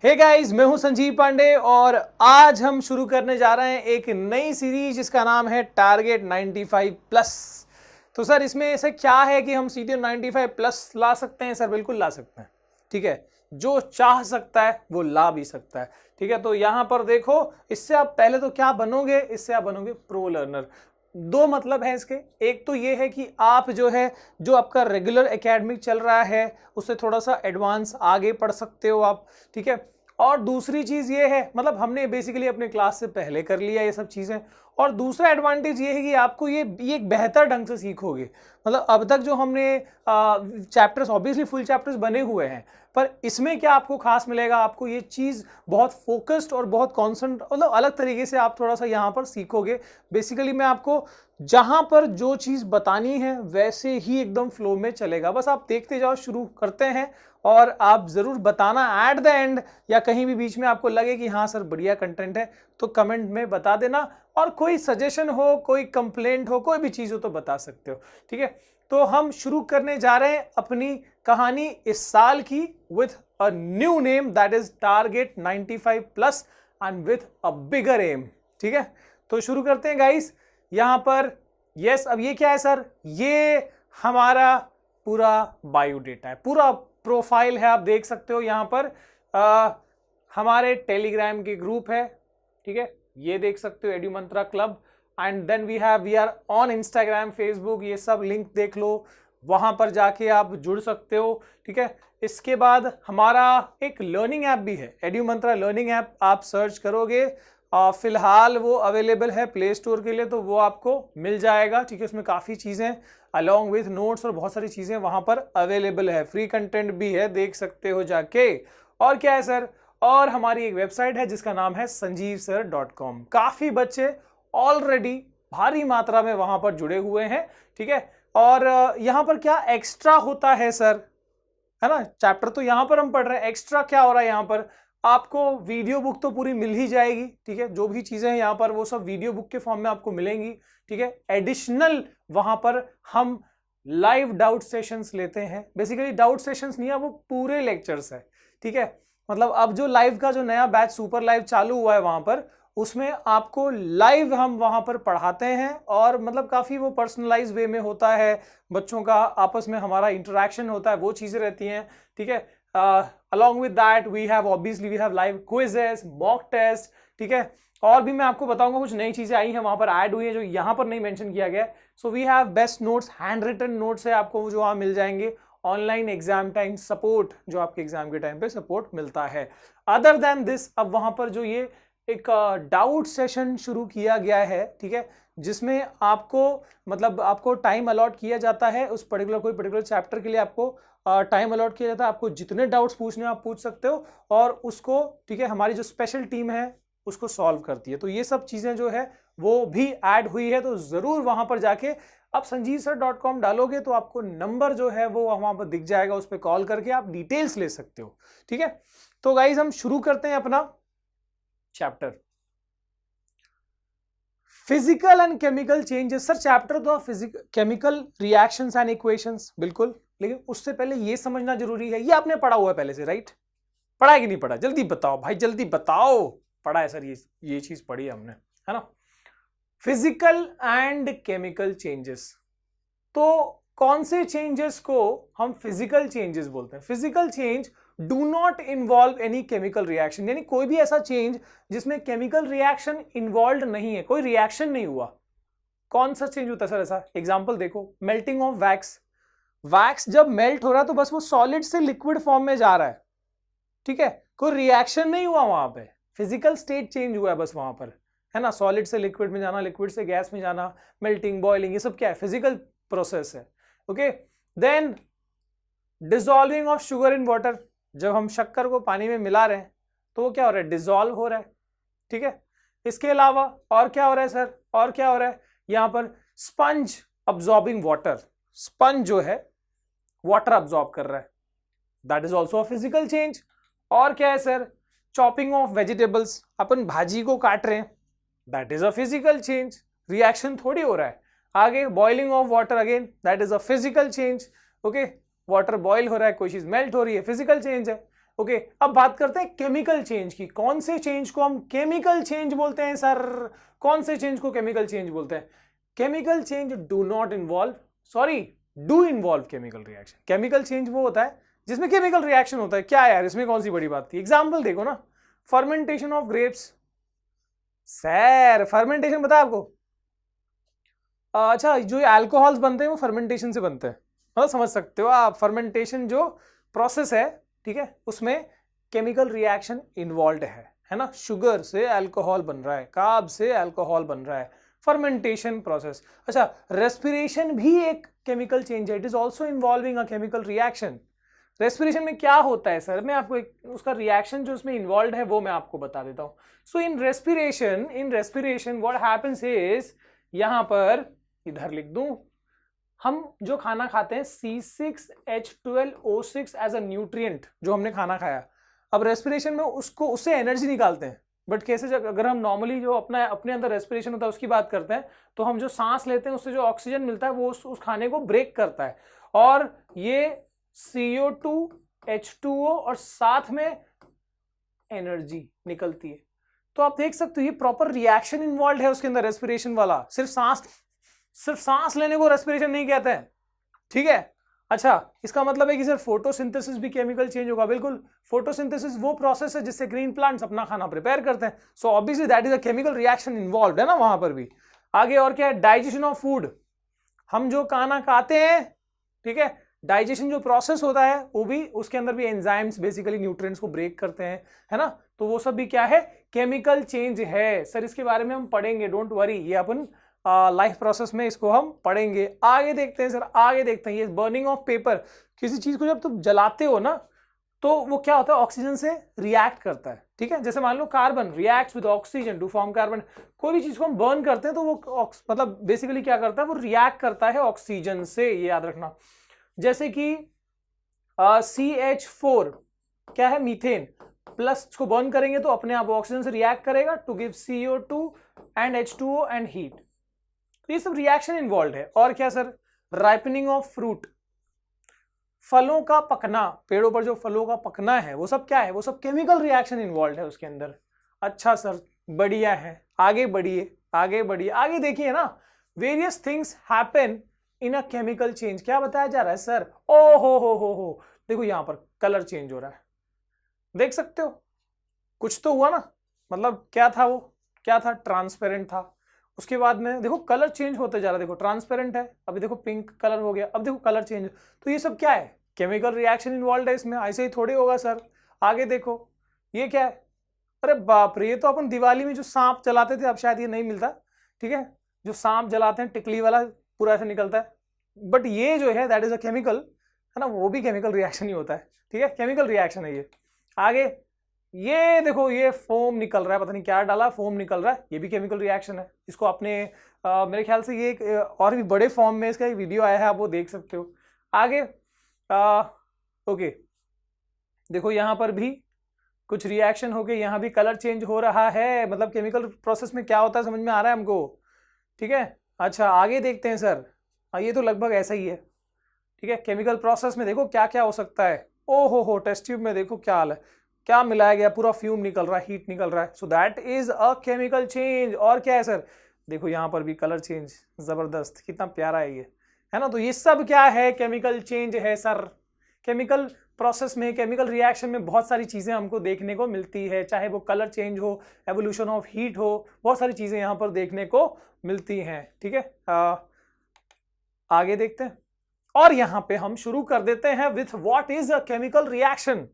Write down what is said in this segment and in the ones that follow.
Hey guys, मैं हूं संजीव पांडे और आज हम शुरू करने जा रहे हैं एक नई सीरीज जिसका नाम है टारगेट 95 प्लस। तो सर इसमें ऐसा क्या है कि हम सीधे 95 प्लस ला सकते हैं? सर बिल्कुल ला सकते हैं। ठीक है, जो चाह सकता है वो ला भी सकता है। ठीक है, तो यहां पर देखो, इससे आप पहले तो क्या बनोगे, इससे आप बनोगे प्रो लर्नर। दो मतलब है इसके। एक तो ये है कि आप जो आपका रेगुलर एकेडमिक चल रहा है उससे थोड़ा सा एडवांस आगे पढ़ सकते हो आप। ठीक है, और दूसरी चीज ये है, मतलब हमने बेसिकली अपने क्लास से पहले कर लिया ये सब चीजें। और दूसरा एडवांटेज ये है कि आपको ये एक बेहतर ढंग से सीखोगे। मतलब अब तक जो हमने चैप्टर्स, ऑब्वियसली फुल चैप्टर्स बने हुए हैं, पर इसमें क्या आपको खास मिलेगा, आपको ये चीज बहुत फोकस्ड और बहुत कॉन्सेंट्रेट, मतलब अलग तरीके से आप थोड़ा सा यहाँ पर सीखोगे। बेसिकली मैं आपको जहां पर जो चीज बतानी है वैसे ही एकदम फ्लो में चलेगा, बस आप देखते जाओ। शुरू करते हैं और आप जरूर बताना एट द एंड, या कहीं भी बीच में आपको लगे कि हाँ सर बढ़िया कंटेंट है तो कमेंट में बता देना। और कोई सजेशन हो, कोई कंप्लेंट हो, कोई भी चीज हो तो बता सकते हो। ठीक है, तो हम शुरू करने जा रहे हैं अपनी कहानी इस साल की with a new name, that is target 95 plus and with a bigger aim. ठीक है, तो शुरू करते हैं गाइस। यहां पर यस, अब ये क्या है सर? ये हमारा पूरा बायोडेटा है, पूरा प्रोफाइल है। आप देख सकते हो यहां पर हमारे टेलीग्राम के ग्रुप है। ठीक है, ये देख सकते हो, Edu Mantra club. And then we are on Instagram, Facebook, ये सब लिंक देख लो, वहां पर जाके आप जुड़ सकते हो। ठीक है, इसके बाद हमारा एक लर्निंग ऐप भी है, एड्यू मंत्रा लर्निंग ऐप। आप सर्च करोगे, फिलहाल वो अवेलेबल है प्ले स्टोर के लिए, तो वो आपको मिल जाएगा। ठीक है, उसमें काफ़ी चीज़ें अलॉन्ग विथ नोट्स और बहुत सारी चीज़ें वहाँ पर अवेलेबल है। फ्री कंटेंट भी है, देख सकते हो जाके। और क्या है सर? और हमारी एक वेबसाइट है जिसका नाम है sanjeevsir.com। काफ़ी बच्चे ऑलरेडी भारी मात्रा में वहाँ पर जुड़े हुए हैं। ठीक है, और यहाँ पर क्या एक्स्ट्रा होता है सर, है ना? चैप्टर तो यहाँ पर हम पढ़ रहे हैं, एक्स्ट्रा क्या हो रहा है यहाँ पर? आपको वीडियो बुक तो पूरी मिल ही जाएगी। ठीक है, जो भी चीजें हैं यहाँ पर वो सब वीडियो बुक के फॉर्म में आपको मिलेंगी। ठीक है, एडिशनल वहां पर हम लाइव डाउट सेशंस लेते हैं। बेसिकली डाउट सेशंस नहीं है, वो पूरे लेक्चर्स है। ठीक है, मतलब अब जो लाइव का जो नया बैच सुपर लाइव चालू हुआ है वहां पर, उसमें आपको लाइव हम वहां पर पढ़ाते हैं। और मतलब काफी वो पर्सनलाइज वे में होता है, बच्चों का आपस में हमारा इंटरेक्शन होता है, वो चीजें रहती हैं। ठीक है, along with that we have live quizzes, mock test। ठीक है, और भी मैं आपको बताऊंगा, कुछ नई चीजें आई हैं वहां पर, ऐड हुई है जो यहां पर नहीं मेंशन किया गया। So we have best notes, handwritten notes है आपको जो वहां मिल जाएंगे। ऑनलाइन एग्जाम टाइम सपोर्ट, जो आपके एग्जाम के टाइम पे सपोर्ट मिलता है। अदर देन दिस, अब वहां पर जो ये एक डाउट सेशन शुरू किया गया है, ठीक है, जिसमें आपको मतलब आपको टाइम अलॉट किया जाता है उस पर्टिकुलर, कोई पर्टिकुलर चैप्टर के लिए आपको टाइम अलॉट किया जाता है। आपको जितने डाउट्स पूछने आप पूछ सकते हो और उसको, ठीक है, हमारी जो स्पेशल टीम है उसको सॉल्व करती है। तो ये सब चीजें जो है वो भी ऐड हुई है, तो जरूर वहां पर जाके आप sanjeevsir.com डालोगे तो आपको नंबर जो है वो वहां पर दिख जाएगा, उस पर कॉल करके आप डिटेल्स ले सकते हो। ठीक है, तो गाइज हम शुरू करते हैं अपना chapter physical and chemical changes. Sir chapter तो physical chemical reactions and equations, बिल्कुल, लेकिन उससे पहले ये समझना जरूरी है, ये आपने पढ़ा हुआ है पहले से, राइट? पढ़ा है कि नहीं पढ़ा? जल्दी बताओ भाई, जल्दी बताओ। पढ़ा है सर, ये चीज पढ़ी है हमने, है ना? फिजिकल एंड केमिकल चेंजेस, तो कौन से चेंजेस को हम फिजिकल चेंजेस बोलते हैं? Physical change do not involve any chemical reaction, यानी कोई भी ऐसा चेंज जिसमें केमिकल रिएक्शन इन्वॉल्व नहीं है, कोई रिएक्शन नहीं हुआ। कौन सा चेंज होता है सर ऐसा? एग्जांपल देखो, मेल्टिंग ऑफ वैक्स। वैक्स जब मेल्ट हो रहा है तो बस वो सॉलिड से लिक्विड फॉर्म में जा रहा है। ठीक है, कोई रिएक्शन नहीं हुआ वहां पे, फिजिकल स्टेट चेंज हुआ है बस वहां पर, है ना? सॉलिड से लिक्विड में जाना, लिक्विड से गैस में जाना, मेल्टिंग, बॉइलिंग, ये सब क्या है? फिजिकल प्रोसेस है। Okay, then dissolving of sugar in water, जब हम शक्कर को पानी में मिला रहे हैं तो वो क्या हो रहा है? डिसॉल्व हो रहा है। ठीक है, इसके अलावा और क्या हो रहा है सर? और क्या हो रहा है यहां पर? स्पंज अब्सॉर्बिंग वाटर, स्पंज जो है वाटर अब्सॉर्ब कर रहा है, that is also a physical change. और क्या है सर? चॉपिंग ऑफ वेजिटेबल्स, अपन भाजी को काट रहे हैं, that is a physical change, reaction थोड़ी हो रहा है। आगे boiling of water, again that is a physical change. Okay, water boil हो रहा है, कोई चीज मेल्ट हो रही है, फिजिकल चेंज है। ओके अब बात करते हैं केमिकल चेंज की। कौन से चेंज को हम केमिकल चेंज बोलते हैं सर? कौन से चेंज को केमिकल चेंज बोलते हैं? Chemical change do not involve, sorry do involve chemical reaction. Chemical change वो होता है जिसमें केमिकल रिएक्शन होता है। क्या यार इसमें कौन सी बड़ी बात थी? एग्जाम्पल देखो ना, fermentation of grapes. Sir fermentation पता है आपको? अच्छा, जो अल्कोहल्स बनते हैं वो फर्मेंटेशन से बनते हैं, मतलब समझ सकते हो आप। फर्मेंटेशन जो प्रोसेस है, ठीक है, उसमें केमिकल रिएक्शन इन्वॉल्व है ना। शुगर से अल्कोहल बन रहा है, कार्ब से अल्कोहल बन रहा है, फर्मेंटेशन प्रोसेस। अच्छा, रेस्पिरेशन भी एक केमिकल चेंज है, it is also involving a chemical reaction. Respiration में क्या होता है सर? मैं आपको उसका रिएक्शन जो उसमें इन्वॉल्व है वो मैं आपको बता देता हूं। So in respiration what happens is, यहां पर इधर लिख दूं, हम जो खाना खाते हैं C6H12O6 एज अ न्यूट्रिएंट, जो हमने खाना खाया, अब रेस्पिरेशन में उससे एनर्जी निकालते हैं। बट कैसे? अगर हम नॉर्मली जो अपने अंदर रेस्पिरेशन होता है उसकी बात करते हैं, तो हम जो सांस लेते हैं उससे जो ऑक्सीजन मिलता है वो उस खाने को ब्रेक करता है, और ये CO2 H2O और साथ में एनर्जी निकलती है। तो आप देख सकते हो ये प्रॉपर रिएक्शन इन्वॉल्व है उसके अंदर, रेस्पिरेशन वाला। सिर्फ सांस लेने को रेस्पिरेशन नहीं कहते हैं, ठीक है। अच्छा, इसका मतलब है कि सर फोटोसिंथेसिस भी केमिकल चेंज होगा। बिल्कुल, फोटोसिंथेसिस वो प्रोसेस है जिससे ग्रीन प्लांट्स अपना खाना प्रिपेयर करते हैं। So obviously that is a chemical reaction involve है ना वहां पर भी। आगे और क्या है? Digestion of food. हम जो खाना खाते हैं, ठीक है, डाइजेशन जो प्रोसेस होता है वो भी, उसके अंदर भी एंजाइम्स बेसिकली न्यूट्रिएंट्स को ब्रेक करते हैं, है ना। तो वो सब भी क्या है? केमिकल चेंज है सर। इसके बारे में हम पढ़ेंगे, डोंट वरी, ये अपन लाइफ प्रोसेस में इसको हम पढ़ेंगे। आगे देखते हैं सर, आगे देखते हैं ये बर्निंग ऑफ पेपर। किसी चीज को जब तुम जलाते हो ना, तो वो क्या होता है? ऑक्सीजन से रिएक्ट करता है, ठीक है। जैसे मान लो carbon reacts with oxygen to form carbon. कोई भी चीज को हम बर्न करते हैं तो वो मतलब बेसिकली क्या करता है? वो रिएक्ट करता है ऑक्सीजन से, ये याद रखना। जैसे कि CH4 क्या है? मीथेन। प्लस को बर्न करेंगे तो अपने आप ऑक्सीजन से रिएक्ट करेगा to give CO2 and H2O and heat. तो ये सब रिएक्शन इन्वॉल्व है। और क्या सर? राइपनिंग ऑफ फ्रूट, फलों का पकना, पेड़ों पर जो फलों का पकना है वो सब क्या है? वो सब केमिकल रिएक्शन इन्वॉल्व है उसके अंदर। अच्छा सर, बढ़िया है, आगे बढ़िए, आगे बढ़िए, आगे देखिए ना। Various things happen in a chemical change. क्या बताया जा रहा है सर? ओ हो, देखो यहां पर कलर चेंज हो रहा है, देख सकते हो? कुछ तो हुआ ना, मतलब क्या था वो? क्या था? ट्रांसपेरेंट था। उसके बाद में देखो कलर चेंज होते जा रहा है। देखो ट्रांसपेरेंट है, अभी देखो पिंक कलर हो गया, अब देखो कलर चेंज। तो ये सब क्या है? केमिकल रिएक्शन इन्वॉल्व है इसमें। ऐसे ही थोड़ी होगा सर। आगे देखो, ये क्या है? अरे बाप रे, ये तो अपन दिवाली में जो सांप जलाते थे, अब शायद ये नहीं मिलता, ठीक है। जो सांप जलाते हैं, टिकली वाला पूरा ऐसे निकलता है, बट ये जो है दैट इज अ केमिकल, है ना, वो भी केमिकल रिएक्शन ही होता है, ठीक है, केमिकल रिएक्शन है ये। आगे ये देखो, ये फोम निकल रहा है, पता नहीं क्या डाला, फोम निकल रहा है, ये भी केमिकल रिएक्शन है। इसको अपने मेरे ख्याल से ये एक और भी बड़े फॉर्म में इसका एक वीडियो आया है, आप वो देख सकते हो। आगे ओके, देखो यहां पर भी कुछ रिएक्शन हो गए, यहां भी कलर चेंज हो रहा है। मतलब केमिकल प्रोसेस में क्या होता है समझ में आ रहा है हमको, ठीक है। अच्छा आगे देखते हैं सर। ये तो लगभग ऐसा ही है, ठीक है। केमिकल प्रोसेस में देखो क्या क्या हो सकता है। ओ हो, टेस्ट ट्यूब में देखो क्या हाल है, क्या मिलाया गया, पूरा फ्यूम निकल रहा है, हीट निकल रहा है। सो that is a chemical change. और क्या है सर? देखो यहां पर भी कलर चेंज, जबरदस्त, कितना प्यारा है ये, है ना। तो ये सब क्या है? केमिकल चेंज है सर। केमिकल प्रोसेस में, केमिकल रिएक्शन में बहुत सारी चीजें हमको देखने को मिलती है, चाहे वो कलर चेंज हो, एवोल्यूशन ऑफ हीट हो, बहुत सारी चीजें यहां पर देखने को मिलती हैं, ठीक है। आगे देखते हैं, और यहां पे हम शुरू कर देते हैं with what is a chemical reaction,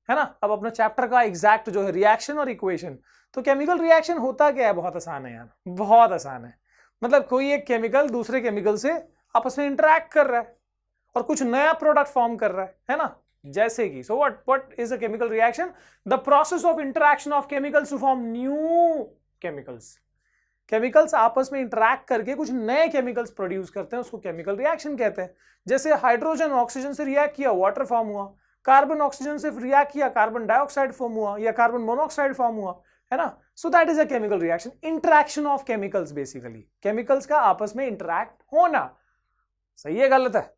है ना। अब अपना चैप्टर का एग्जैक्ट जो है रिएक्शन और इक्वेशन। तो केमिकल रिएक्शन होता क्या है? बहुत आसान है यार, बहुत आसान है। मतलब कोई एक केमिकल दूसरे केमिकल से आपस में इंटरैक्ट कर रहा है और कुछ नया प्रोडक्ट फॉर्म कर रहा है ना। जैसे कि so what is a chemical reaction? The process of interaction of chemicals to form new chemicals. Chemicals आपस में इंटरैक्ट करके कुछ नए केमिकल्स प्रोड्यूस करते हैं, उसको केमिकल रिएक्शन कहते हैं। जैसे हाइड्रोजन ऑक्सीजन से रिएक्ट किया, वाटर फॉर्म हुआ, कार्बन ऑक्सीजन से रिएक्ट किया, कार्बन डाइऑक्साइड फॉर्म हुआ या कार्बन मोनोऑक्साइड फॉर्म हुआ, है ना। सो that is a chemical reaction, interaction of chemicals, basically chemicals का आपस में इंटरैक्ट होना। सही है, गलत है?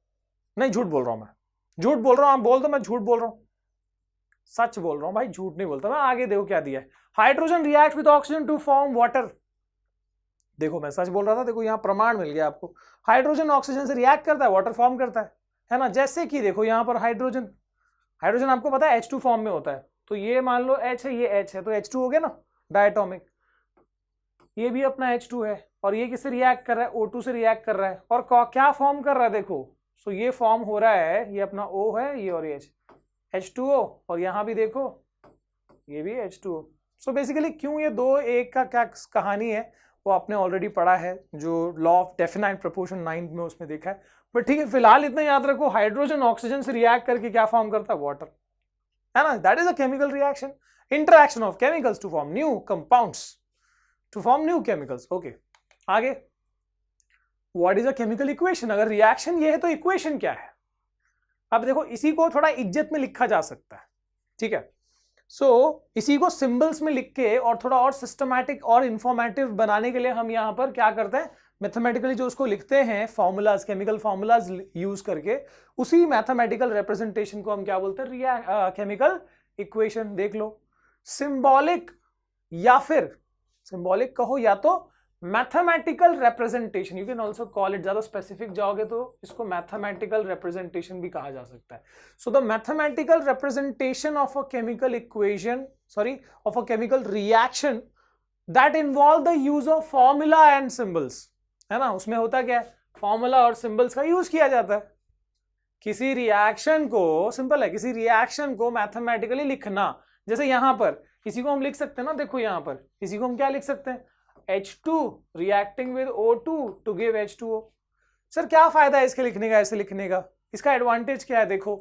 नहीं, झूठ बोल रहा हूं मैं, झूठ बोल रहा हूं, आप बोल दो मैं झूठ बोल रहा हूं। सच बोल रहा हूं भाई, झूठ नहीं बोलता मैं। आगे देखो क्या दिया है, hydrogen react with oxygen to form water. देखो मैं सच बोल रहा था, देखो यहाँ प्रमाण मिल गया आपको। हाइड्रोजन ऑक्सीजन से रिएक्ट करता है, वाटर फॉर्म करता है ना। जैसे कि देखो यहाँ पर हाइड्रोजन, हाइड्रोजन आपको पता है H2 फॉर्म में होता है, तो ये मान लो H है, ये H है, तो H2 हो गया ना डायटोमिक। ये भी अपना H2 है, और ये किससे रिएक्ट कर रहा है, O2 से रिएक्ट कर रहा है, और क्या फॉर्म कर रहा है देखो। सो ये फॉर्म हो रहा है, ये अपना O है, ये और ये H2O, और यहाँ भी देखो ये भी H2O। सो बेसिकली क्यों ये दो एक का क्या कहानी है वो आपने ऑलरेडी पढ़ा है, जो लॉ ऑफ डेफिनाइट प्रोपोर्शन 9 में उसमें देखा है। बट ठीक है, फिलहाल इतना याद रखो, हाइड्रोजन ऑक्सीजन से रिएक्ट करके क्या फॉर्म करता है, वाटर, है ना। That is a chemical reaction, interaction of chemicals to form new compounds, to form new chemicals. Okay, आगे what is a chemical equation. अगर रिएक्शन ये है तो इक्वेशन क्या है। अब देखो इसी को थोड़ा इज्जत में लिखा जा सकता है, ठीक है। इसी को सिंबल्स में लिख के और थोड़ा और सिस्टमैटिक और इंफॉर्मेटिव बनाने के लिए हम यहां पर क्या करते हैं, मैथमेटिकली जो उसको लिखते हैं फॉर्मूलाज, केमिकल फॉर्मूलाज यूज करके, उसी मैथमेटिकल रिप्रेजेंटेशन को हम क्या बोलते हैं, केमिकल इक्वेशन। देख लो, सिंबॉलिक या फिर सिंबॉलिक कहो या तो mathematical representation, you can also call it, ज्यादा स्पेसिफिक जाओगे तो इसको मैथमेटिकल रिप्रेजेंटेशन भी कहा जा सकता है। So the mathematical representation of a chemical equation, sorry of a chemical reaction that involve the use of formula and symbols, है ना। उसमें होता क्या है, फॉर्मूला और सिंबल्स का यूज किया जाता है। किसी रिएक्शन को, सिंपल है, किसी रिएक्शन को मैथमेटिकली लिखना, जैसे यहां पर किसी को हम लिख सकते हैं ना, देखो यहां पर किसी को हम क्या लिख सकते हैं, H2 reacting with O2 to give H2O। Sir क्या फायदा है इसके लिखने का, ऐसे लिखने का, इसका एडवांटेज क्या है। देखो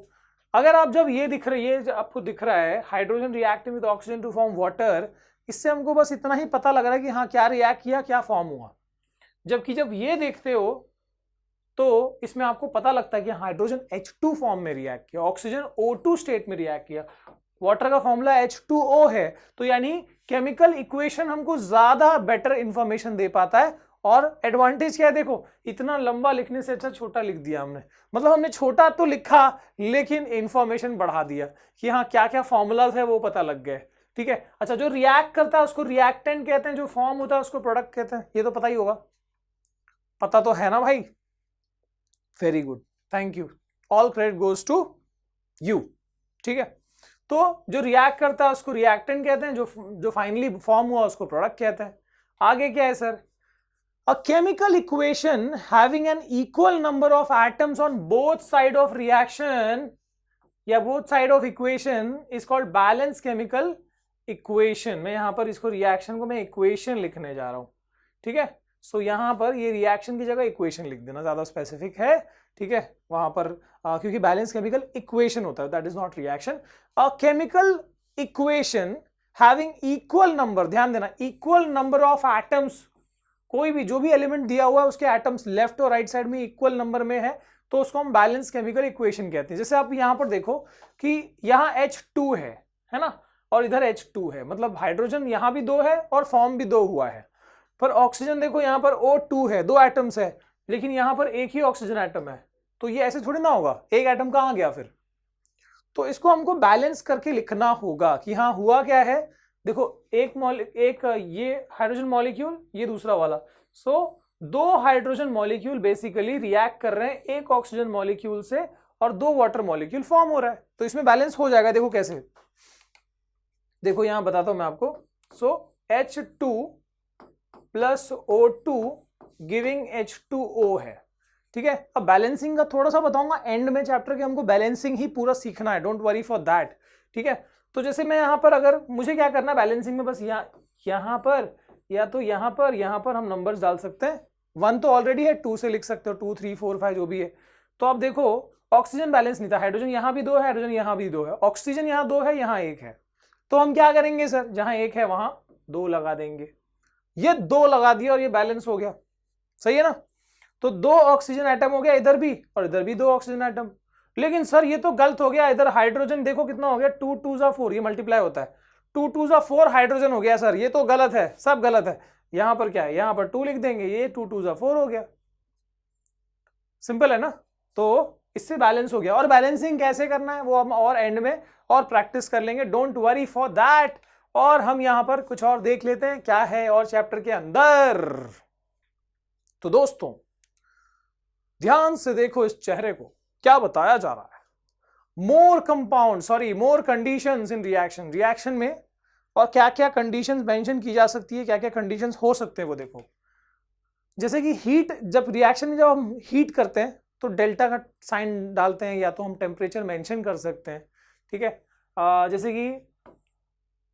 अगर आप जब ये दिख रही है, आपको दिख रहा है hydrogen reacting with oxygen to form water, इससे हमको बस इतना ही पता लग रहा है कि हाँ क्या रिएक्ट किया, क्या फॉर्म हुआ। जबकि जब ये देखते हो तो इसमें आपको पता लगता है कि हाइड्रोजन H2 फॉर्म में रिएक्ट किया, ऑक्सीजन O2 स्टेट में रिएक्ट किया, वाटर का फॉर्मूला H2O है। तो यानी केमिकल इक्वेशन हमको ज्यादा बेटर इंफॉर्मेशन दे पाता है। और एडवांटेज क्या है, देखो इतना लंबा लिखने से अच्छा छोटा लिख दिया हमने, मतलब हमने छोटा तो लिखा लेकिन इंफॉर्मेशन बढ़ा दिया कि हाँ क्या क्या फॉर्मूलाज है वो पता लग गए, ठीक है। अच्छा, जो रिएक्ट करता है उसको रिएक्टेंट कहते हैं, जो फॉर्म होता है उसको प्रोडक्ट कहते हैं, ये तो पता ही होगा, पता तो है ना भाई। Very good, thank you, all credit goes to you, ठीक है। तो जो रिएक्ट करता है उसको रिएक्टेंट कहते हैं, जो फाइनली फॉर्म हुआ उसको प्रोडक्ट कहते हैं। आगे क्या है sir, a chemical equation having an equal number of atoms on both side of reaction या both side of equation is called balance chemical equation. मैं यहां पर इसको रिएक्शन को मैं इक्वेशन लिखने जा रहा हूं, ठीक है। सो यहां पर ये रिएक्शन की जगह इक्वेशन लिख देना, ज्यादा स्पेसिफिक है, ठीक है। वहां पर क्योंकि बैलेंस केमिकल इक्वेशन होता है, that is not reaction. A chemical equation having equal number, ध्यान देना, इक्वल नंबर ऑफ एटम्स, कोई भी जो भी एलिमेंट दिया हुआ है उसके एटम्स लेफ्ट और राइट साइड में इक्वल नंबर में है, तो उसको हम बैलेंस केमिकल इक्वेशन कहते हैं। जैसे आप यहां पर देखो कि यहां H2 है ना, और इधर H2 है, मतलब हाइड्रोजन यहां भी 2 है और फॉर्म भी 2 हुआ है। पर ऑक्सीजन देखो यहां पर O2 है, 2 एटम्स है, लेकिन यहां पर एक ही ऑक्सीजन एटम है, तो ये ऐसे थोड़ी ना होगा, एक एटम कहां गया फिर। तो इसको हमको बैलेंस करके लिखना होगा कि हाँ हुआ क्या है। देखो एक ये हाइड्रोजन मॉलिक्यूल, ये दूसरा वाला, सो 2 हाइड्रोजन मॉलिक्यूल बेसिकली रिएक्ट कर रहे हैं एक ऑक्सीजन मॉलिक्यूल से, और 2 वाटर मॉलिक्यूल फॉर्म हो रहा है, तो इसमें बैलेंस हो जाएगा। देखो कैसे, देखो यहां बताता हूं मैं आपको। सो H2 plus O2 giving H2O है, ठीक है। अब बैलेंसिंग का थोड़ा सा बताऊंगा एंड में चैप्टर के, हमको बैलेंसिंग ही पूरा सीखना है, डोंट वरी फॉर दैट, ठीक है। तो जैसे मैं यहां पर, अगर मुझे क्या करना है बैलेंसिंग में, बस यहां पर या तो यहां पर हम नंबर्स डाल सकते हैं। 1 तो ऑलरेडी है, 2 से लिख सकते हो, 2 3 4 5 जो भी है। तो अब देखो ऑक्सीजन बैलेंस नहीं था, हाइड्रोजन यहां भी 2 है, हाइड्रोजन यहां भी 2 है, ऑक्सीजन यहां 2 है, यहां 1 है। तो हम क्या करेंगे सर, जहां 1 है वहां 2 लगा देंगे, ये 2 लगा दिया और ये बैलेंस हो गया, सही है ना। तो 2 ऑक्सीजन एटम हो गया इधर भी, और इधर भी 2 ऑक्सीजन एटम। लेकिन सर ये तो गलत हो गया, इधर हाइड्रोजन देखो कितना हो गया, 2 2 4, ये मल्टीप्लाई होता है, 2 2 4 हाइड्रोजन हो गया सर, ये तो गलत है, सब गलत है। यहां पर क्या है, यहां पर 2 लिख देंगे, ये 2 2 4 हो गया, सिंपल है ना। तो इससे बैलेंस हो गया। और बैलेंसिंग कैसे करना है वो हम और एंड में और प्रैक्टिस कर लेंगे, डोंट वरी फॉर दैट। और हम यहां पर कुछ और देख लेते हैं क्या है और चैप्टर के अंदर। तो दोस्तों ध्यान से देखो इस चेहरे को, क्या बताया जा रहा है। मोर कंडीशंस इन रिएक्शन, रिएक्शन में और क्या क्या कंडीशंस मेंशन की जा सकती है, क्या क्या कंडीशंस हो सकते हैं वो देखो। जैसे कि हीट, जब रिएक्शन में जब हम हीट करते हैं तो डेल्टा का साइन डालते हैं, या तो हम टेम्परेचर मेंशन कर सकते हैं, ठीक है। जैसे कि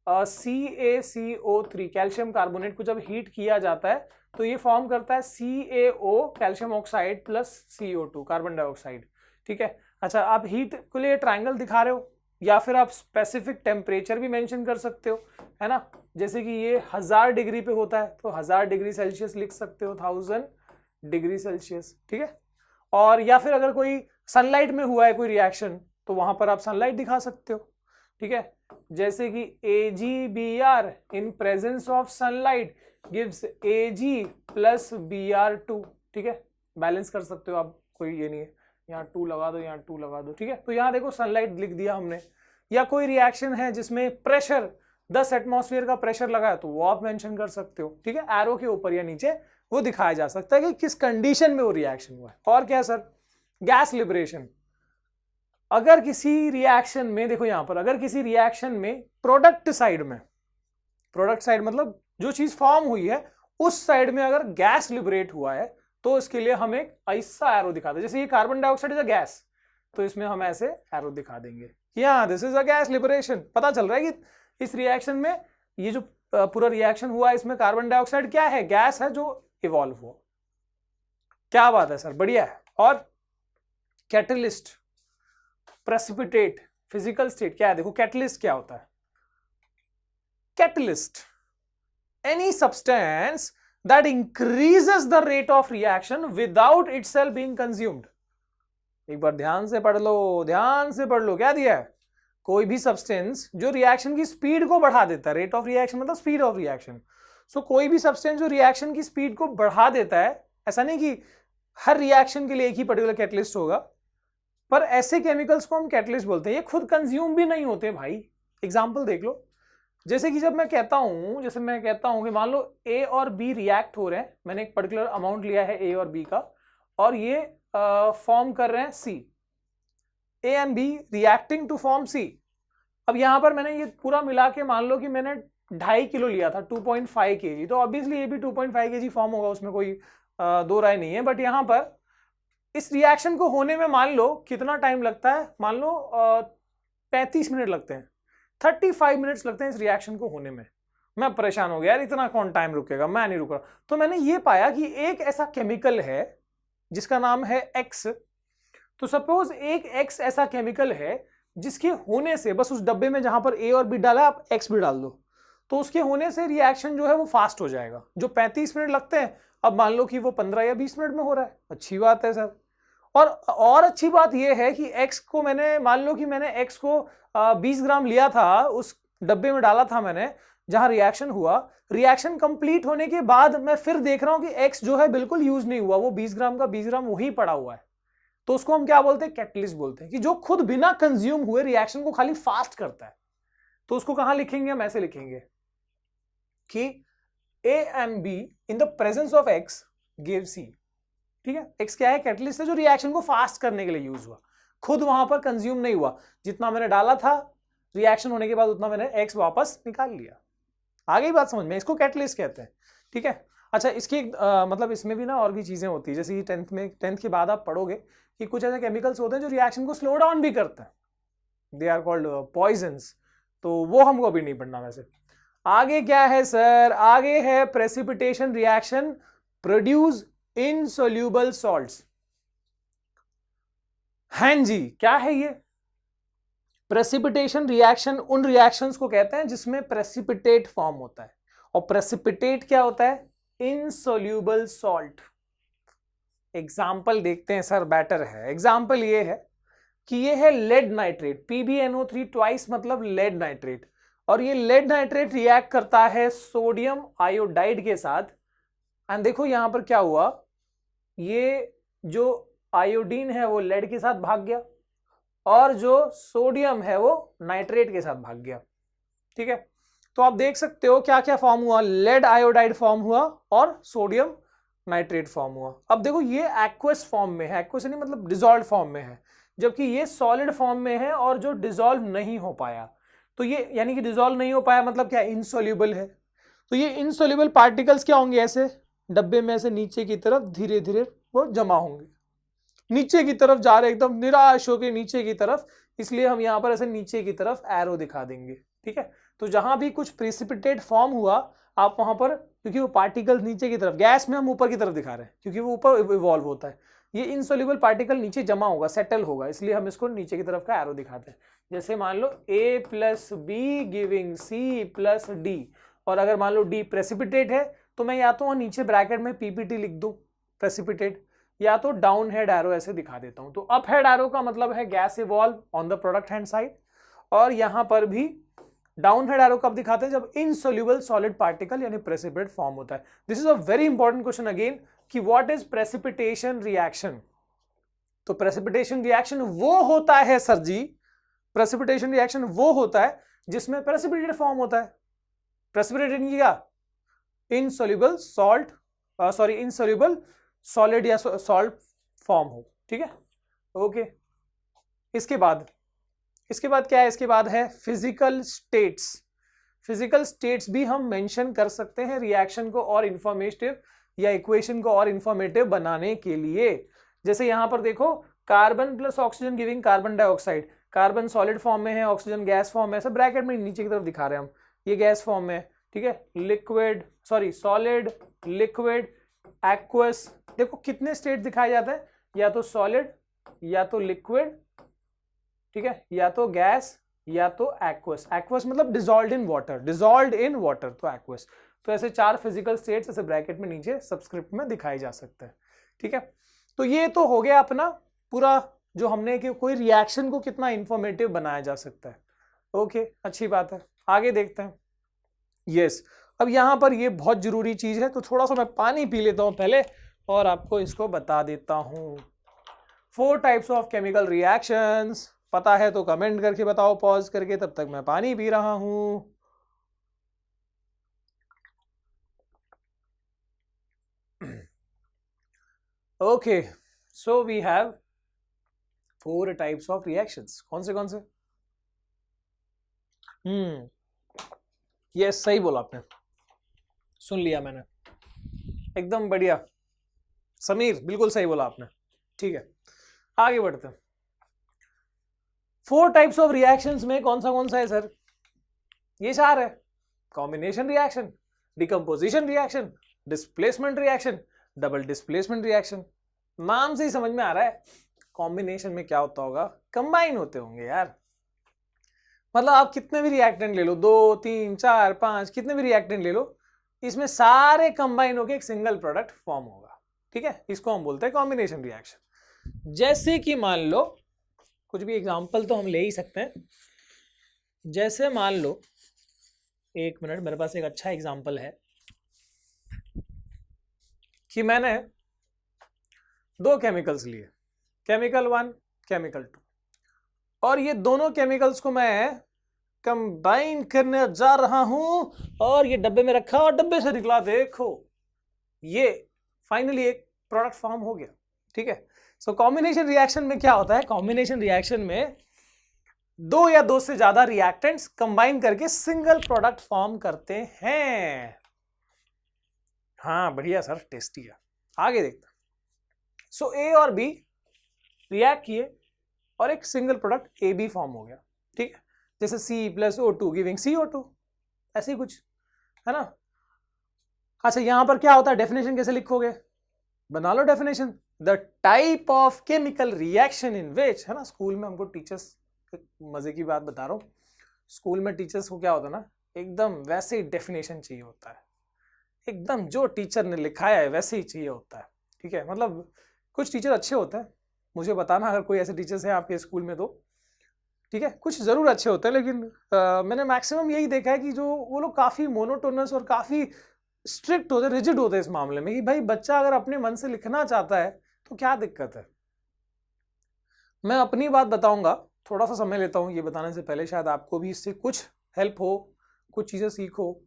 CaCO3 कैल्शियम कार्बोनेट को जब हीट किया जाता है तो ये फॉर्म करता है CaO calcium oxide plus CO2 carbon dioxide, ठीक है। अच्छा, आप हीट के लिए ट्रायंगल दिखा रहे हो या फिर आप स्पेसिफिक टेम्परेचर भी मेंशन कर सकते हो, है ना। जैसे कि ये 1000 डिग्री पे होता है तो 1000 डिग्री सेल्सियस लिख सकते हो, 1000 डिग्री सेल्सियस, ठीक है। और या फिर अगर कोई सनलाइट में हुआ है कोई रिएक्शन तो वहां पर आप सनलाइट दिखा सकते हो, ठीक है। जैसे कि AgBr in presence of sunlight gives Ag plus Br2, ठीक है। बैलेंस कर सकते हो आप, कोई ये नहीं है, यहाँ 2 लगा दो, यहाँ 2 लगा दो, ठीक है। तो यहाँ देखो सनलाइट लिख दिया हमने। या कोई रिएक्शन है जिसमें प्रेशर 10 एटमॉस्फेयर का प्रेशर लगा है तो वो आप मेंशन कर सकते हो, ठीक है। एरो के ऊपर या नीचे वो दिखाया जा सकता है कि किस कंडीशन में वो रिएक्शन हुआ है। और क्या सर, गैस लिबरेशन। अगर किसी रिएक्शन में, देखो यहां पर, अगर किसी रिएक्शन में प्रोडक्ट साइड में, प्रोडक्ट साइड मतलब जो चीज फॉर्म हुई है उस साइड में अगर गैस लिबरेट हुआ है तो इसके लिए हम एक ऐसा एरो दिखाते हैं। जैसे ये carbon dioxide is a gas तो इसमें हम ऐसे एरो दिखा देंगे, या this is a gas liberation. पता चल रहा है कि इस रिएक्शन में ये जो पूरा रिएक्शन हुआ है इसमें कार्बन डाइऑक्साइड क्या है, गैस है जो इवॉल्व हुआ। क्या बात है सर, बढ़िया है। और कैटलिस्ट, प्रेसिपिटेट, फिजिकल स्टेट क्या है, देखो कैटलिस्ट क्या होता है। Catalyst any substance that increases the rate of reaction without itself being consumed। एक बार ध्यान से पढ़ लो, ध्यान से पढ़ लो, क्या दिया है, कोई भी सब्सटेंस जो रिएक्शन की स्पीड को बढ़ा देता है, रेट ऑफ रिएक्शन मतलब स्पीड ऑफ रिएक्शन। सो कोई भी सब्सटेंस जो रिएक्शन की स्पीड को बढ़ा देता है, ऐसा नहीं कि हर रिएक्शन के लिए एक ही पर्टिकुलर कैटलिस्ट होगा, पर ऐसे केमिकल्स को हम कैटलिस्ट बोलते हैं। ये खुद कंज्यूम भी नहीं होते भाई। एग्जाम्पल देख लो, जैसे कि जब मैं कहता हूं कि मान लो A और B रिएक्ट हो रहे हैं, मैंने एक पर्टिकुलर अमाउंट लिया है A और B का और ये फॉर्म कर रहे हैं C, A and B reacting to form C। अब यहां पर मैंने ये पूरा मिला के मान लो कि मैंने 2.5 किलो लिया था, 2.5 kg, तो ऑब्वियसली ये भी 2.5 kg फॉर्म होगा, उसमें कोई दो राय नहीं है। बट यहां पर इस रिएक्शन को होने में मान लो कितना टाइम लगता है, मान लो 35 मिनट लगते हैं, 35 मिनट्स लगते हैं इस रिएक्शन को होने में। मैं परेशान हो गया यार, इतना कौन टाइम रुकेगा, मैं नहीं रुक रहा। तो मैंने ये पाया कि एक ऐसा केमिकल है जिसका नाम है X। तो सपोज एक X ऐसा केमिकल है जिसके होने से, बस उस डब्बे में जहां पर A और B डाला आप X भी डाल दो, तो उसके होने से रिएक्शन जो है वो फास्ट हो जाएगा। जो 35 मिनट लगते हैं अब मान लो कि वो 15 या 20 मिनट में हो रहा है। अच्छी बात है सर। और अच्छी बात यह है कि X को मैंने, मान लो कि मैंने X को 20 ग्राम लिया था, उस डब्बे में डाला था मैंने जहां रिएक्शन हुआ। रिएक्शन कंप्लीट होने के बाद मैं फिर देख रहा हूं कि X जो है बिल्कुल यूज नहीं हुआ, वो 20 ग्राम का 20 ग्राम वही पड़ा हुआ है। तो उसको हम क्या बोलते हैं, कैटलिस्ट बोलते हैं, कि जो खुद बिना कंज्यूम हुए रिएक्शन को खाली फास्ट करता है। तो उसको कहां लिखेंगे हम, ऐसे लिखेंगे कि A and B in the presence of X give C। ठीक है, X क्या है, कैटलिस्ट है जो रिएक्शन को फास्ट करने के लिए यूज हुआ, खुद वहां पर कंज्यूम नहीं हुआ। जितना मैंने डाला था रिएक्शन होने के बाद उतना मैंने X वापस निकाल लिया। आगे बात समझ में, इसको कैटलिस्ट कहते हैं। ठीक है, अच्छा इसकी मतलब इसमें भी ना और भी चीजें होती है, जैसे कि 10th के बाद आप पढ़ोगे कि कुछ ऐसे केमिकल्स होते हैं जो रिएक्शन को स्लो डाउन भी करते हैं, दे आर कॉल्ड पॉइजन्स। तो वो हमको अभी नहीं पढ़ना। वैसे आगे क्या है सर, आगे है precipitation reaction produce insoluble salts. हाँ जी, क्या है ये प्रेसिपिटेशन रिएक्शन? उन रिएक्शंस को कहते हैं जिसमें प्रेसिपिटेट फॉर्म होता है। और प्रेसिपिटेट क्या होता है, इनसोल्यूबल सॉल्ट। एग्जाम्पल देखते हैं सर, बेटर है। एग्जाम्पल ये है कि ये है लेड नाइट्रेट, PbNO3 ट्वाइस मतलब लेड नाइट्रेट। और ये लेड नाइट्रेट रिएक्ट करता है सोडियम आयोडाइड के साथ। एंड देखो यहां पर क्या हुआ, ये जो आयोडीन है वो लेड के साथ भाग गया, और जो सोडियम है वो नाइट्रेट के साथ भाग गया। ठीक है, तो आप देख सकते हो क्या क्या फॉर्म हुआ, लेड आयोडाइड फॉर्म हुआ और सोडियम नाइट्रेट फॉर्म हुआ। अब देखो ये एक्वस फॉर्म में है, एक्वस नहीं मतलब डिसॉल्व फॉर्म में है, जबकि ये सॉलिड फॉर्म में है और जो डिसॉल्व नहीं हो पाया। तो ये यानी कि डिसॉल्व नहीं हो पाया मतलब क्या, इनसॉल्युबल है। तो ये इनसॉल्युबल पार्टिकल्स क्या होंगे, ऐसे डब्बे में ऐसे नीचे की तरफ धीरे धीरे वो जमा होंगे, नीचे की तरफ जा रहे एकदम निराश होकर नीचे की तरफ, इसलिए हम यहाँ पर ऐसे नीचे की तरफ एरो दिखा देंगे। ठीक है, तो जहां भी कुछ प्रेसिपिटेट फॉर्म हुआ आप वहां पर, क्योंकि वो पार्टिकल नीचे की तरफ, गैस में हम ऊपर की तरफ दिखा रहे हैं क्योंकि वो ऊपर इवॉल्व होता है, ये इनसॉल्युबल पार्टिकल नीचे जमा होगा, सेटल होगा, इसलिए हम इसको नीचे की तरफ का एरो दिखाते हैं। जैसे मान लो A + B giving C + D, और अगर मान लो D प्रेसिपिटेट है तो मैं या तो नीचे ब्रैकेट में PPT लिख दूं प्रेसिपिटेट, या तो डाउन हेड एरो ऐसे दिखा देता हूं। तो अप हेड एरो का मतलब है gas evolve on the product hand side, और यहां पर भी डाउन हेड एरो कब दिखाते हैं, जब इनसॉल्युबल सॉलिड पार्टिकल यानी प्रेसिपिटेट फॉर्म होता है। This is a very important question again कि व्हाट इज प्रेसिपिटेशन रिएक्शन। तो प्रेसिपिटेशन रिएक्शन वो होता है सर जी, प्रेसिपिटेशन रिएक्शन वो होता है जिसमें प्रेसिपिटेट फॉर्म होता है। प्रेसिपिटेट क्या, insoluble salt, sorry insoluble solid या सॉल्ट फॉर्म हो। ठीक है, ओके। इसके बाद क्या है, इसके बाद है फिजिकल स्टेट्स। फिजिकल स्टेट्स भी हम मेंशन कर सकते हैं रिएक्शन को और इंफॉर्मेटिव या इक्वेशन को और इंफॉर्मेटिव बनाने के लिए। जैसे यहां पर देखो, carbon plus oxygen giving carbon dioxide, carbon solid form में है, ऑक्सीजन गैस फॉर्म में, सब ब्रैकेट में नीचे की तरफ दिखा रहे हैं हम, ये गैस फॉर्म में है। ठीक है, liquid sorry solid, liquid, aqueous, देखो कितने स्टेट दिखाए जाते हैं, या तो सॉलिड या तो लिक्विड, ठीक है, या तो गैस या तो एक्वस। एक्वस मतलब dissolved in water, dissolved in water तो एक्वस। तो ऐसे 4 फिजिकल स्टेट्स ऐसे ब्रैकेट में नीचे सबस्क्रिप्ट में दिखाए जा सकते हैं। ठीक है, तो ये तो हो गया अपना पूरा जो हमने कि कोई रिएक्शन को कितना इंफॉर्मेटिव बनाया जा सकता है। ओके, अच्छी बात है, आगे देखते हैं। यस, अब यहां पर ये बहुत जरूरी चीज है, तो थोड़ा सा मैं पानी पी लेता हूं पहले और आपको इसको बता देता हूं। 4 टाइप्स ऑफ केमिकल रिएक्शंस, पता है तो कमेंट करके बताओ पॉज करके, तब तक मैं पानी पी रहा हूं। Okay, so we have 4 types of reactions. कौन से? यस, सही बोला आपने, सुन लिया मैंने, एकदम बढ़िया समीर, बिल्कुल सही बोला आपने। ठीक है, आगे बढ़ते हैं। 4 टाइप्स ऑफ रिएक्शंस में कौन सा है सर? ये 4 है, combination reaction, decomposition reaction, displacement reaction, double displacement reaction. नाम से ही समझ में आ रहा है कॉम्बिनेशन में क्या होता होगा, कंबाइन होते होंगे यार। मतलब आप कितने भी रिएक्टेंट ले लो, 2 3 4 5 कितने भी रिएक्टेंट ले लो, इसमें सारे कंबाइन होकर एक सिंगल प्रोडक्ट फॉर्म होगा। ठीक है, इसको हम बोलते हैं कॉम्बिनेशन रिएक्शन। जैसे कि मान लो, कुछ भी एग्जांपल तो हम ले ही सकते हैं। जैसे मान लो, एक मिनट, मेरे पास एक अच्छा एग्जांपल है कि मैंने 2 केमिकल्स लिए, केमिकल 1, केमिकल 2, और ये दोनों केमिकल्स को मैं कंबाइन करने जा रहा हूं, और ये डब्बे में रखा और डब्बे से निकला, देखो ये फाइनली एक प्रोडक्ट फॉर्म हो गया। ठीक है, सो कॉम्बिनेशन रिएक्शन में क्या होता है, कॉम्बिनेशन रिएक्शन में 2 या 2 से ज्यादा रिएक्टेंट्स कंबाइन करके सिंगल प्रोडक्ट फॉर्म करते हैं। हाँ बढ़िया सर, टेस्टी है। आगे देखते हैं। सो ए और बी रिएक्ट किए और एक single product A B form हो गया। ठीक है, जैसे C + O2 गिविंग CO2, ऐसे ही कुछ है ना। अच्छा, यहां पर क्या होता है, डेफिनेशन कैसे लिखोगे, बना लो definition. The type of chemical reaction in which, है ना, स्कूल में हमको टीचर्स, मजे की बात बता रहा हूं, स्कूल में टीचर्स को क्या होता है ना, एकदम वैसे ही डेफिनेशन चाहिए होता है, एकदम जो टीचर ने लिखाया है वैसे ही चाहिए होता है। ठीक है, मतलब कुछ टीचर अच्छे होते हैं, मुझे बताना अगर कोई ऐसे टीचर्स हैं आपके स्कूल में तो। ठीक है, कुछ जरूर अच्छे होते हैं, लेकिन मैंने मैक्सिमम यही देखा है कि जो वो लोग काफी मोनोटोनस और काफी स्ट्रिक्ट होते हैं, रिजिड होते हैं इस मामले में कि भाई बच्चा अगर अपने मन से लिखना चाहता है तो क्या दिक्कत है, मैं अपनी बात बताऊंगा, थोड़ा सा समय लेता हूँ ये बताने से पहले, शायद आपको भी इससे कुछ हेल्प हो, कुछ चीज़ें सीखो।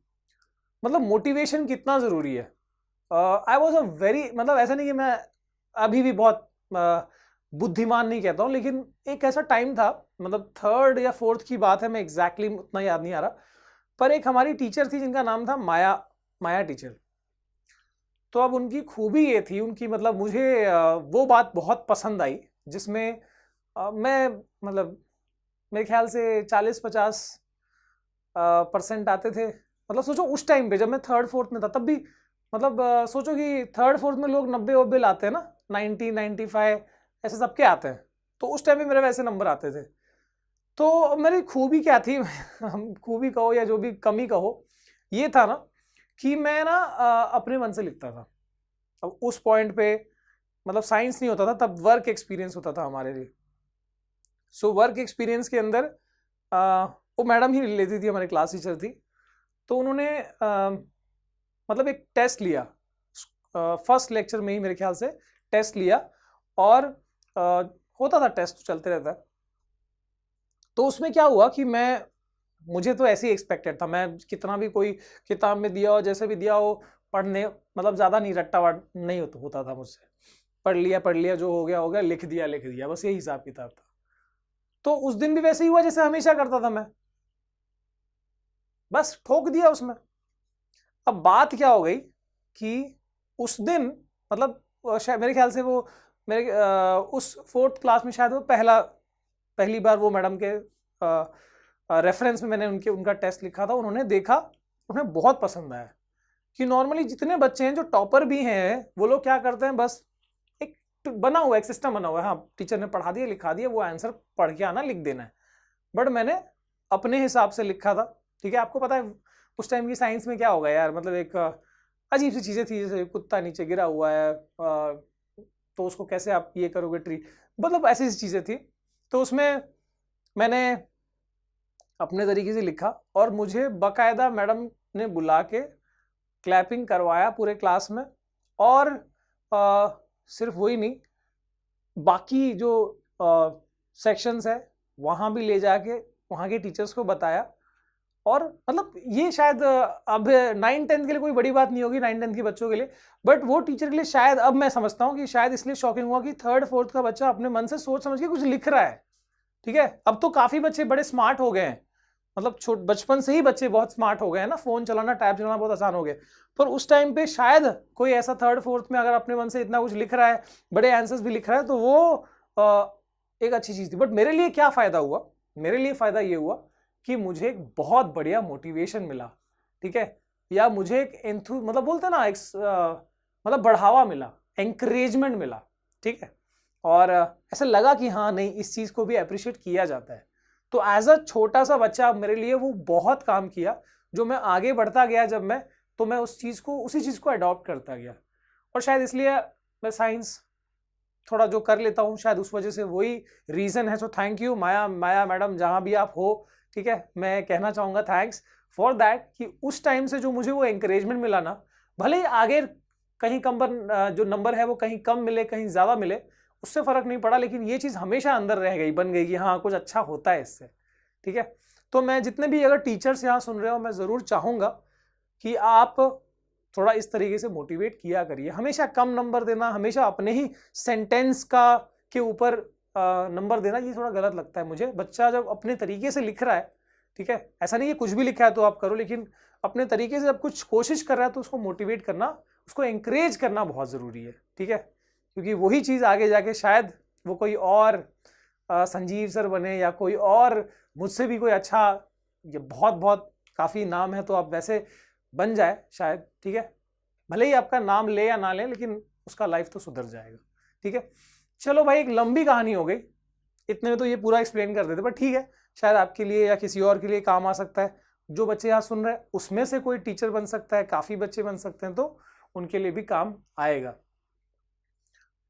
मतलब मोटिवेशन कितना ज़रूरी है। आई वॉज अ वेरी, मतलब ऐसा नहीं कि मैं अभी भी बहुत बुद्धिमान नहीं कहता हूँ, लेकिन एक ऐसा टाइम था, मतलब 3rd या 4th की बात है, मैं एग्जैक्टली उतना याद नहीं आ रहा, पर एक हमारी टीचर थी जिनका नाम था माया टीचर। तो अब उनकी खूबी ये थी, उनकी मतलब मुझे वो बात बहुत पसंद आई जिसमें मैं मतलब मेरे ख्याल से 40-50% आते थे। मतलब सोचो उस टाइम पे जब मैं 3rd 4th में था, तब भी मतलब सोचो कि 3rd 4th में लोग 90 लाते हैं ना, 90 95 ऐसे सबके आते हैं। तो उस टाइम पे मेरे वैसे नंबर आते थे। तो मेरी खूबी क्या थी हम खूबी कहो या जो भी कमी कहो, ये था ना कि मैं ना अपने मन से लिखता था। अब उस पॉइंट पे मतलब साइंस नहीं होता था तब, वर्क एक्सपीरियंस होता था हमारे लिए। सो वर्क एक्सपीरियंस के अंदर वो मैडम ही लेती थी, हमारी क्लास टीचर थी। तो उन्होंने मतलब एक टेस्ट लिया, फर्स्ट लेक्चर में ही मेरे ख्याल से टेस्ट लिया, और होता था टेस्ट तो चलते रहता है। तो उसमें क्या हुआ कि मुझे तो ऐसे ही एक्सपेक्टेड था, मैं कितना भी कोई किताब में दिया हो, जैसे भी दिया हो, पढ़ने मतलब ज़्यादा नहीं, रट्टावाट नहीं होता था मुझसे। पढ़ लिया, जो हो गया, लिख दिया, बस यही हिसाब किताब था। तो उस दिन भी वैसे ही हुआ जैसे हमेशा करता था मैं, बस ठोक दिया उसमें। अब बात क्या हो गई कि उस दिन मतलब शायद मेरे ख्याल से वो मेरे उस 4th क्लास में शायद वो पहली बार वो मैडम के रेफरेंस में मैंने उनका टेस्ट लिखा था। उन्होंने देखा, उन्हें बहुत पसंद आया कि नॉर्मली जितने बच्चे हैं जो टॉपर भी हैं, वो लोग क्या करते हैं, बस एक बना हुआ एक सिस्टम बना हुआ है, हाँ टीचर ने पढ़ा दिया, लिखा दिया, वो आंसर पढ़ के आना, लिख देना है। बट मैंने अपने हिसाब से लिखा था। ठीक है, आपको पता है उस टाइम की साइंस में क्या होगा यार, मतलब एक अजीब सी चीज़ें थी, जैसे कुत्ता नीचे गिरा हुआ है, तो उसको कैसे आप ये करोगे ट्री, मतलब ऐसी चीज़ें थी। तो उसमें मैंने अपने तरीके से लिखा, और मुझे बाकायदा मैडम ने बुला के क्लैपिंग करवाया पूरे क्लास में। और सिर्फ वही नहीं, बाकी जो सेक्शंस है वहाँ भी ले जाके वहाँ के टीचर्स को बताया। और मतलब ये शायद अब 9-10 के लिए कोई बड़ी बात नहीं होगी, 9-10 के बच्चों के लिए, बट वो टीचर के लिए शायद अब मैं समझता हूँ कि शायद इसलिए शॉकिंग हुआ कि 3rd 4th का बच्चा अपने मन से सोच समझ के कुछ लिख रहा है। ठीक है, अब तो काफी बच्चे बड़े स्मार्ट हो गए हैं, मतलब बचपन से ही बच्चे बहुत स्मार्ट हो गए हैं ना, फोन चलाना, टैब चलाना बहुत आसान हो गया। पर उस टाइम पे शायद कोई ऐसा 3rd 4th में अगर अपने मन से इतना कुछ लिख रहा है, बड़े आंसर्स भी लिख रहा है, तो वो एक अच्छी चीज थी। बट मेरे लिए क्या फायदा हुआ, मेरे लिए फायदा ये हुआ कि मुझे एक बहुत बढ़िया मोटिवेशन मिला। ठीक है, या मुझे एक मतलब बोलते हैं ना, एक मतलब बढ़ावा मिला, एंकरेजमेंट मिला। ठीक है, और ऐसा लगा कि हाँ नहीं, इस चीज को भी अप्रिशिएट किया जाता है। तो एज अ छोटा सा बच्चा मेरे लिए वो बहुत काम किया, जो मैं आगे बढ़ता गया जब तो मैं उसी चीज को अडॉप्ट करता गया। और शायद इसलिए मैं साइंस थोड़ा जो कर लेता हूँ, शायद उस वजह से वही रीजन है। So thank you Maya madam, जहां भी आप हो। ठीक है, मैं कहना चाहूंगा थैंक्स फॉर दैट, कि उस टाइम से जो मुझे वो एंकरेजमेंट मिला ना, भले ही आगे कहीं जो नंबर है वो कहीं कम मिले, कहीं ज्यादा मिले, उससे फर्क नहीं पड़ा, लेकिन ये चीज हमेशा अंदर रह गई, बन गई कि हाँ कुछ अच्छा होता है इससे। ठीक है, तो मैं जितने भी अगर टीचर्स यहाँ सुन रहे हो, मैं जरूर चाहूंगा कि आप थोड़ा इस तरीके से मोटिवेट किया करिए। हमेशा कम नंबर देना, हमेशा अपने ही सेंटेंस के ऊपर नंबर देना, ये थोड़ा गलत लगता है मुझे। बच्चा जब अपने तरीके से लिख रहा है, ठीक है, ऐसा नहीं है कुछ भी लिखा है तो आप करो, लेकिन अपने तरीके से जब कुछ कोशिश कर रहा है तो उसको मोटिवेट करना, उसको एंकरेज करना बहुत ज़रूरी है। ठीक है, क्योंकि वही चीज़ आगे जाके शायद वो कोई और संजीव सर बने, या कोई और मुझसे भी कोई अच्छा, ये बहुत बहुत काफ़ी नाम है तो आप वैसे बन जाए शायद। ठीक है, भले ही आपका नाम ले या ना ले, लेकिन उसका लाइफ तो सुधर जाएगा। ठीक है, चलो भाई, एक लंबी कहानी हो गई, इतने में तो ये पूरा एक्सप्लेन कर देते, पर ठीक है, शायद आपके लिए या किसी और के लिए काम आ सकता है। जो बच्चे यहाँ सुन रहे हैं उसमें से कोई टीचर बन सकता है, काफी बच्चे बन सकते हैं, तो उनके लिए भी काम आएगा।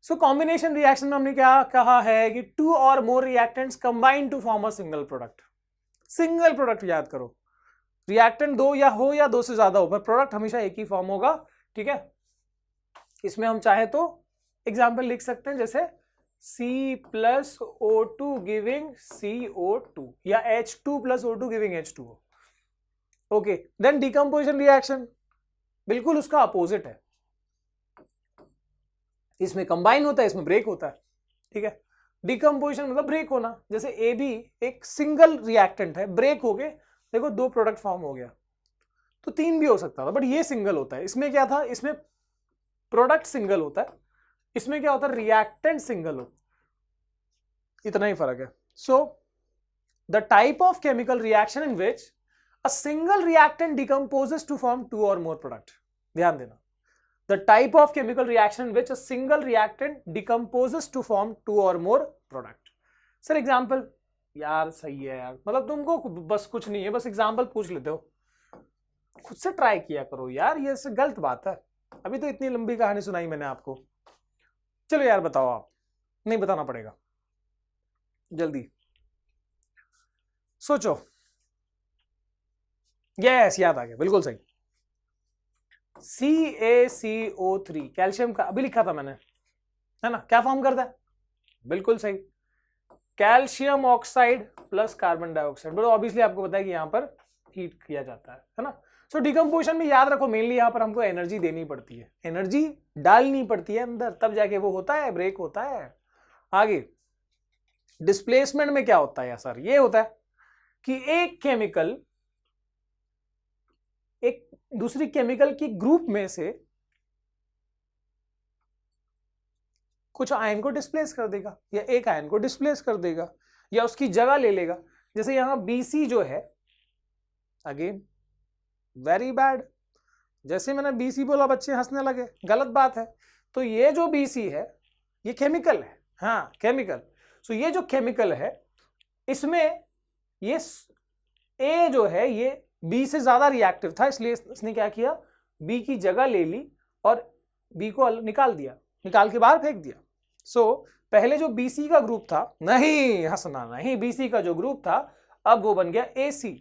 सो कॉम्बिनेशन रिएक्शन में हमने क्या कहा है कि 2 और more reactants combine to form a single product. Single product याद करो, रिएक्टेंट 2 या 2 से ज्यादा हो, पर प्रोडक्ट हमेशा एक ही फॉर्म होगा। ठीक है, इसमें हम चाहे तो एग्जाम्पल लिख सकते हैं, जैसे C plus O2 giving CO2 या H2 plus O2 giving H2O. Okay, then decomposition reaction बिल्कुल उसका अपोजिट है, इसमें कंबाइन होता है, इसमें ब्रेक होता है. ठीक है, डिकम्पोजिशन मतलब ब्रेक होना. जैसे ए बी एक सिंगल रिएक्टेंट है, ब्रेक हो गए, देखो दो प्रोडक्ट फॉर्म हो गया, तो तीन भी हो सकता था, बट ये सिंगल होता है. इसमें क्या था, इसमें प्रोडक्ट सिंगल होता है, इसमें क्या होता है, रिएक्टेंट सिंगल होता है. इतना ही फर्क है. So the type of chemical reaction in which a single reactant decomposes to form two or more product. ध्यान देना, the type of chemical reaction in which a single reactant decomposes to form two or more product. Sir example, यार सही है यार, मतलब तुमको बस कुछ नहीं है, बस एग्जाम्पल पूछ लेते हो, खुद से ट्राई किया करो यार, ये गलत बात है. अभी तो इतनी लंबी कहानी सुनाई मैंने आपको. चलो यार बताओ, आप नहीं बताना पड़ेगा, जल्दी सोचो. यस, याद आ गया, बिल्कुल सही. CaCO3 कैल्शियम का अभी लिखा था मैंने, है ना, क्या फॉर्म करता है, बिल्कुल सही, calcium oxide plus carbon dioxide. But obviously आपको पता है कि यहां पर हीट किया जाता है ना. सो डिकम्पोजिशन में याद रखो, मेनली यहां पर हमको एनर्जी देनी पड़ती है, एनर्जी डालनी पड़ती है अंदर, तब जाके वो होता है, ब्रेक होता है. आगे डिस्प्लेसमेंट में क्या होता है सर, ये होता है कि एक केमिकल एक दूसरी केमिकल की ग्रुप में से कुछ आयन को डिस्प्लेस कर देगा, या एक आयन को डिस्प्लेस कर देगा, या उसकी जगह ले लेगा. जैसे यहां BC जो है, अगेन वेरी बैड, जैसे मैंने BC बोला बच्चे हंसने लगे, गलत बात है. तो ये जो BC है ये केमिकल है, हाँ केमिकल. सो ये जो केमिकल है इसमें ये A जो है ये B से ज्यादा रिएक्टिव था, इसलिए इसने क्या किया, B की जगह ले ली और B को निकाल दिया, निकाल के बाहर फेंक दिया. सो पहले जो BC का ग्रुप था, नहीं हंसना नहीं, BC का जो ग्रुप था अब वो बन गया AC,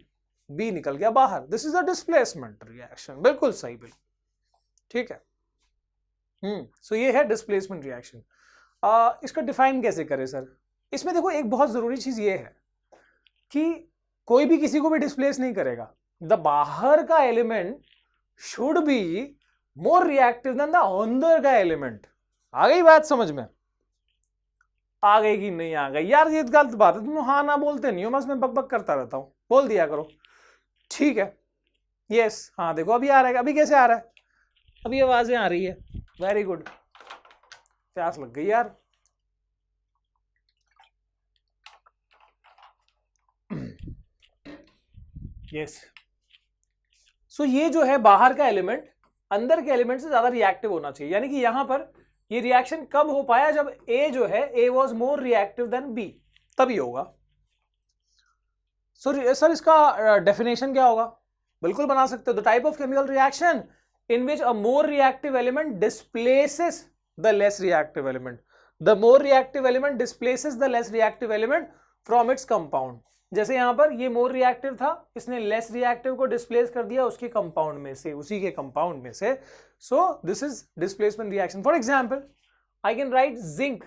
B निकल गया बाहर. This is a displacement reaction. बिल्कुल सही, बिल्कुल ठीक है. सो ये है डिस्प्लेसमेंट रिएक्शन. इसका डिफाइन कैसे करें सर, इसमें देखो एक बहुत जरूरी चीज ये है कि कोई भी किसी को भी डिस्प्लेस नहीं करेगा. द बाहर का element should be more reactive than the अंदर का एलिमेंट. आ गई बात समझ में, आ गई कि नहीं आ गई यार, ये गलत बात है, तुम हाँ ना बोलते नहीं हो, बस मैं बकबक करता रहता हूं, बोल दिया करो. ठीक है, यस, हाँ देखो अभी आ रहा है, अभी कैसे आ रहा है, अभी आवाजें आ रही है, वेरी गुड. प्यास लग गई यार. यस, सो ये जो है बाहर का एलिमेंट अंदर के एलिमेंट से ज्यादा रिएक्टिव होना चाहिए, यानी कि यहां पर ये रिएक्शन कब हो पाया, जब A जो है A was more reactive than B, तभी होगा. सर इसका डेफिनेशन क्या होगा, बिल्कुल बना सकते हो. The type of chemical reaction in which a more reactive element displaces the less reactive element. The more reactive element displaces the less reactive element from its compound. जैसे यहां पर ये मोर रिएक्टिव था, इसने लेस रिएक्टिव को displace कर दिया उसके कंपाउंड में से, उसी के कंपाउंड में से. So this is displacement reaction. For example I can write zinc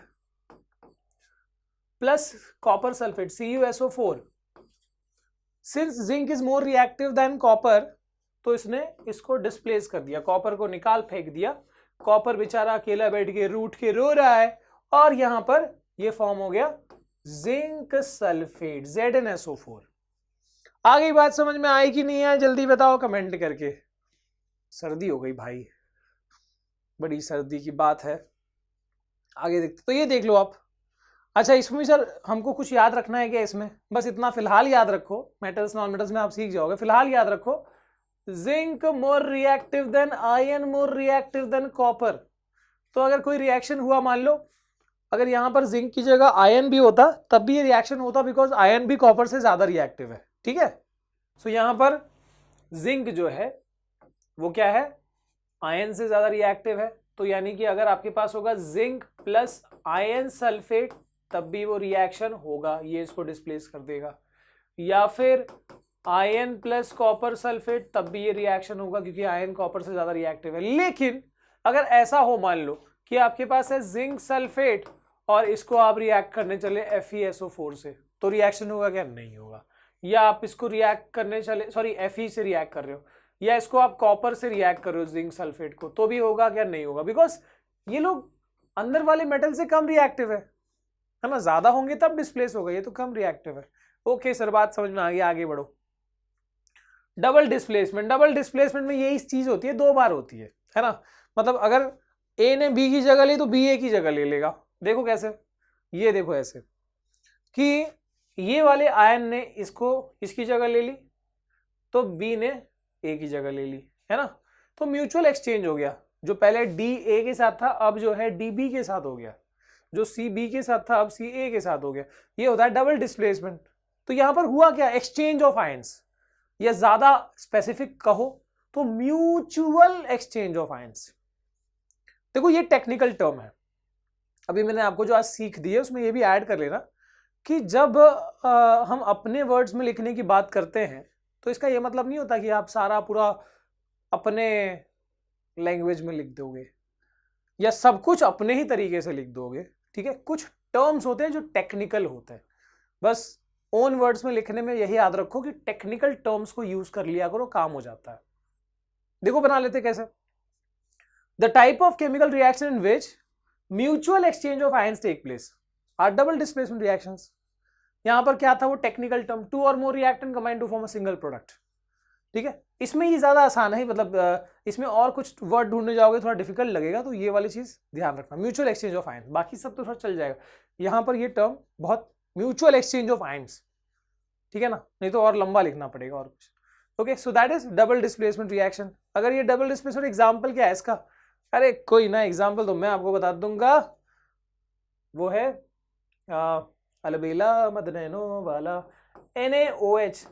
plus copper sulphate CuSO4. Since zinc is more reactive than copper, तो इसने इसको डिस्प्लेस कर दिया, कॉपर को निकाल फेंक दिया. कॉपर बेचारा अकेला बैठ के रूठ के रो रहा है, और यहां पर ये फॉर्म हो गया जिंक सल्फेट ZnSO4. आ गई बात समझ में, आई कि नहीं है, जल्दी बताओ कमेंट करके. सर्दी हो गई भाई, बड़ी सर्दी की बात है. आगे देखते, तो ये देख लो आप. अच्छा, इसमें भी सर हमको कुछ याद रखना है क्या, इसमें बस इतना फिलहाल याद रखो, मेटल्स नॉन मेटल्स में आप सीख जाओगे. फिलहाल याद रखो, zinc more reactive than iron more reactive than copper. तो अगर कोई रिएक्शन हुआ, मान लो अगर यहां पर जिंक की जगह आयरन भी होता तब भी ये रिएक्शन होता, बिकॉज आयरन भी कॉपर से ज्यादा रिएक्टिव है. ठीक है, सो यहां पर जिंक जो है वो क्या है, आयरन से ज्यादा रिएक्टिव है. तो यानी कि अगर आपके पास होगा जिंक प्लस आयरन सल्फेट, तब भी वो रिएक्शन होगा, ये इसको डिस्प्लेस कर देगा. या फिर आयरन प्लस कॉपर सल्फेट, तब भी ये रिएक्शन होगा, क्योंकि आयरन कॉपर से ज्यादा रिएक्टिव है. लेकिन अगर ऐसा हो, मान लो कि आपके पास है जिंक सल्फेट और इसको आप रिएक्ट करने चले FeSO4 से, तो रिएक्शन होगा क्या? नहीं होगा। या आप इसको रिएक्ट करने चले, सॉरी Fe से रिएक्ट कर रहे हो, या इसको आप कॉपर से रिएक्ट कर रहे हो जिंक सल्फेट को, तो भी होगा क्या? नहीं होगा, बिकॉज ये लोग अंदर वाले मेटल से कम रिएक्टिव है ना, ज्यादा होंगे तब डिस्प्लेस होगा, ये तो कम रिएक्टिव है। ओके सर, बात समझ में आ गई, आगे बढ़ो। डबल डिस्प्लेसमेंट, डबल डिस्प्लेसमेंट में यही चीज होती है, 2 बार होती है ना। मतलब अगर ए ने बी की जगह ली तो बी ए की जगह ले लेगा। देखो कैसे, ये देखो ऐसे कि ये वाले आयन ने इसको इसकी जगह ले ली, तो बी ने ए की जगह ले ली, है ना। तो म्यूचुअल एक्सचेंज हो गया, जो पहले डी ए के साथ था अब जो है डी बी के साथ हो गया, जो सी बी के साथ था अब सी ए के साथ हो गया। ये होता है डबल डिस्प्लेसमेंट। तो यहां पर हुआ क्या? एक्सचेंज ऑफ आयंस, या ज्यादा स्पेसिफिक कहो तो म्यूचुअल एक्सचेंज ऑफ आयंस। देखो ये टेक्निकल टर्म है, अभी मैंने आपको जो आज सीख दी है उसमें ये भी ऐड कर लेना कि जब हम अपने वर्ड्स में लिखने की बात करते हैं तो इसका ये मतलब नहीं होता कि आप सारा पूरा अपने लैंग्वेज में लिख दोगे या सब कुछ अपने ही तरीके से लिख दोगे, ठीक है। कुछ टर्म्स होते हैं जो टेक्निकल होते हैं, बस ओन वर्ड्स में लिखने में यही याद रखो कि टेक्निकल टर्म्स को यूज कर लिया करो, काम हो जाता है। देखो बना लेते कैसे, the type of chemical reaction in which mutual exchange of ions take place are double displacement reactions. यहां पर क्या था वो टेक्निकल टर्म, 2 और more reactant combine to form a single product, ठीक है। इसमें ये ज्यादा आसान है, मतलब इसमें और कुछ वर्ड ढूंढने जाओगे थोड़ा डिफिकल्ट लगेगा, तो ये वाली चीज ध्यान रखना, म्यूचुअल एक्सचेंज ऑफ आयंस। बाकी सब तो थोड़ा चल जाएगा, यहां पर ये टर्म बहुत, म्यूचुअल एक्सचेंज ऑफ आयंस, ठीक है ना, नहीं तो और लंबा लिखना पड़ेगा और कुछ। Okay, so that is double displacement reaction. अगर ये डबल डिस्प्लेसमेंट एग्जांपल क्या है इसका? अरे कोई ना एग्जांपल तो मैं आपको बता दूंगा, वो है अलबेला मदनैनो वाला NaOH,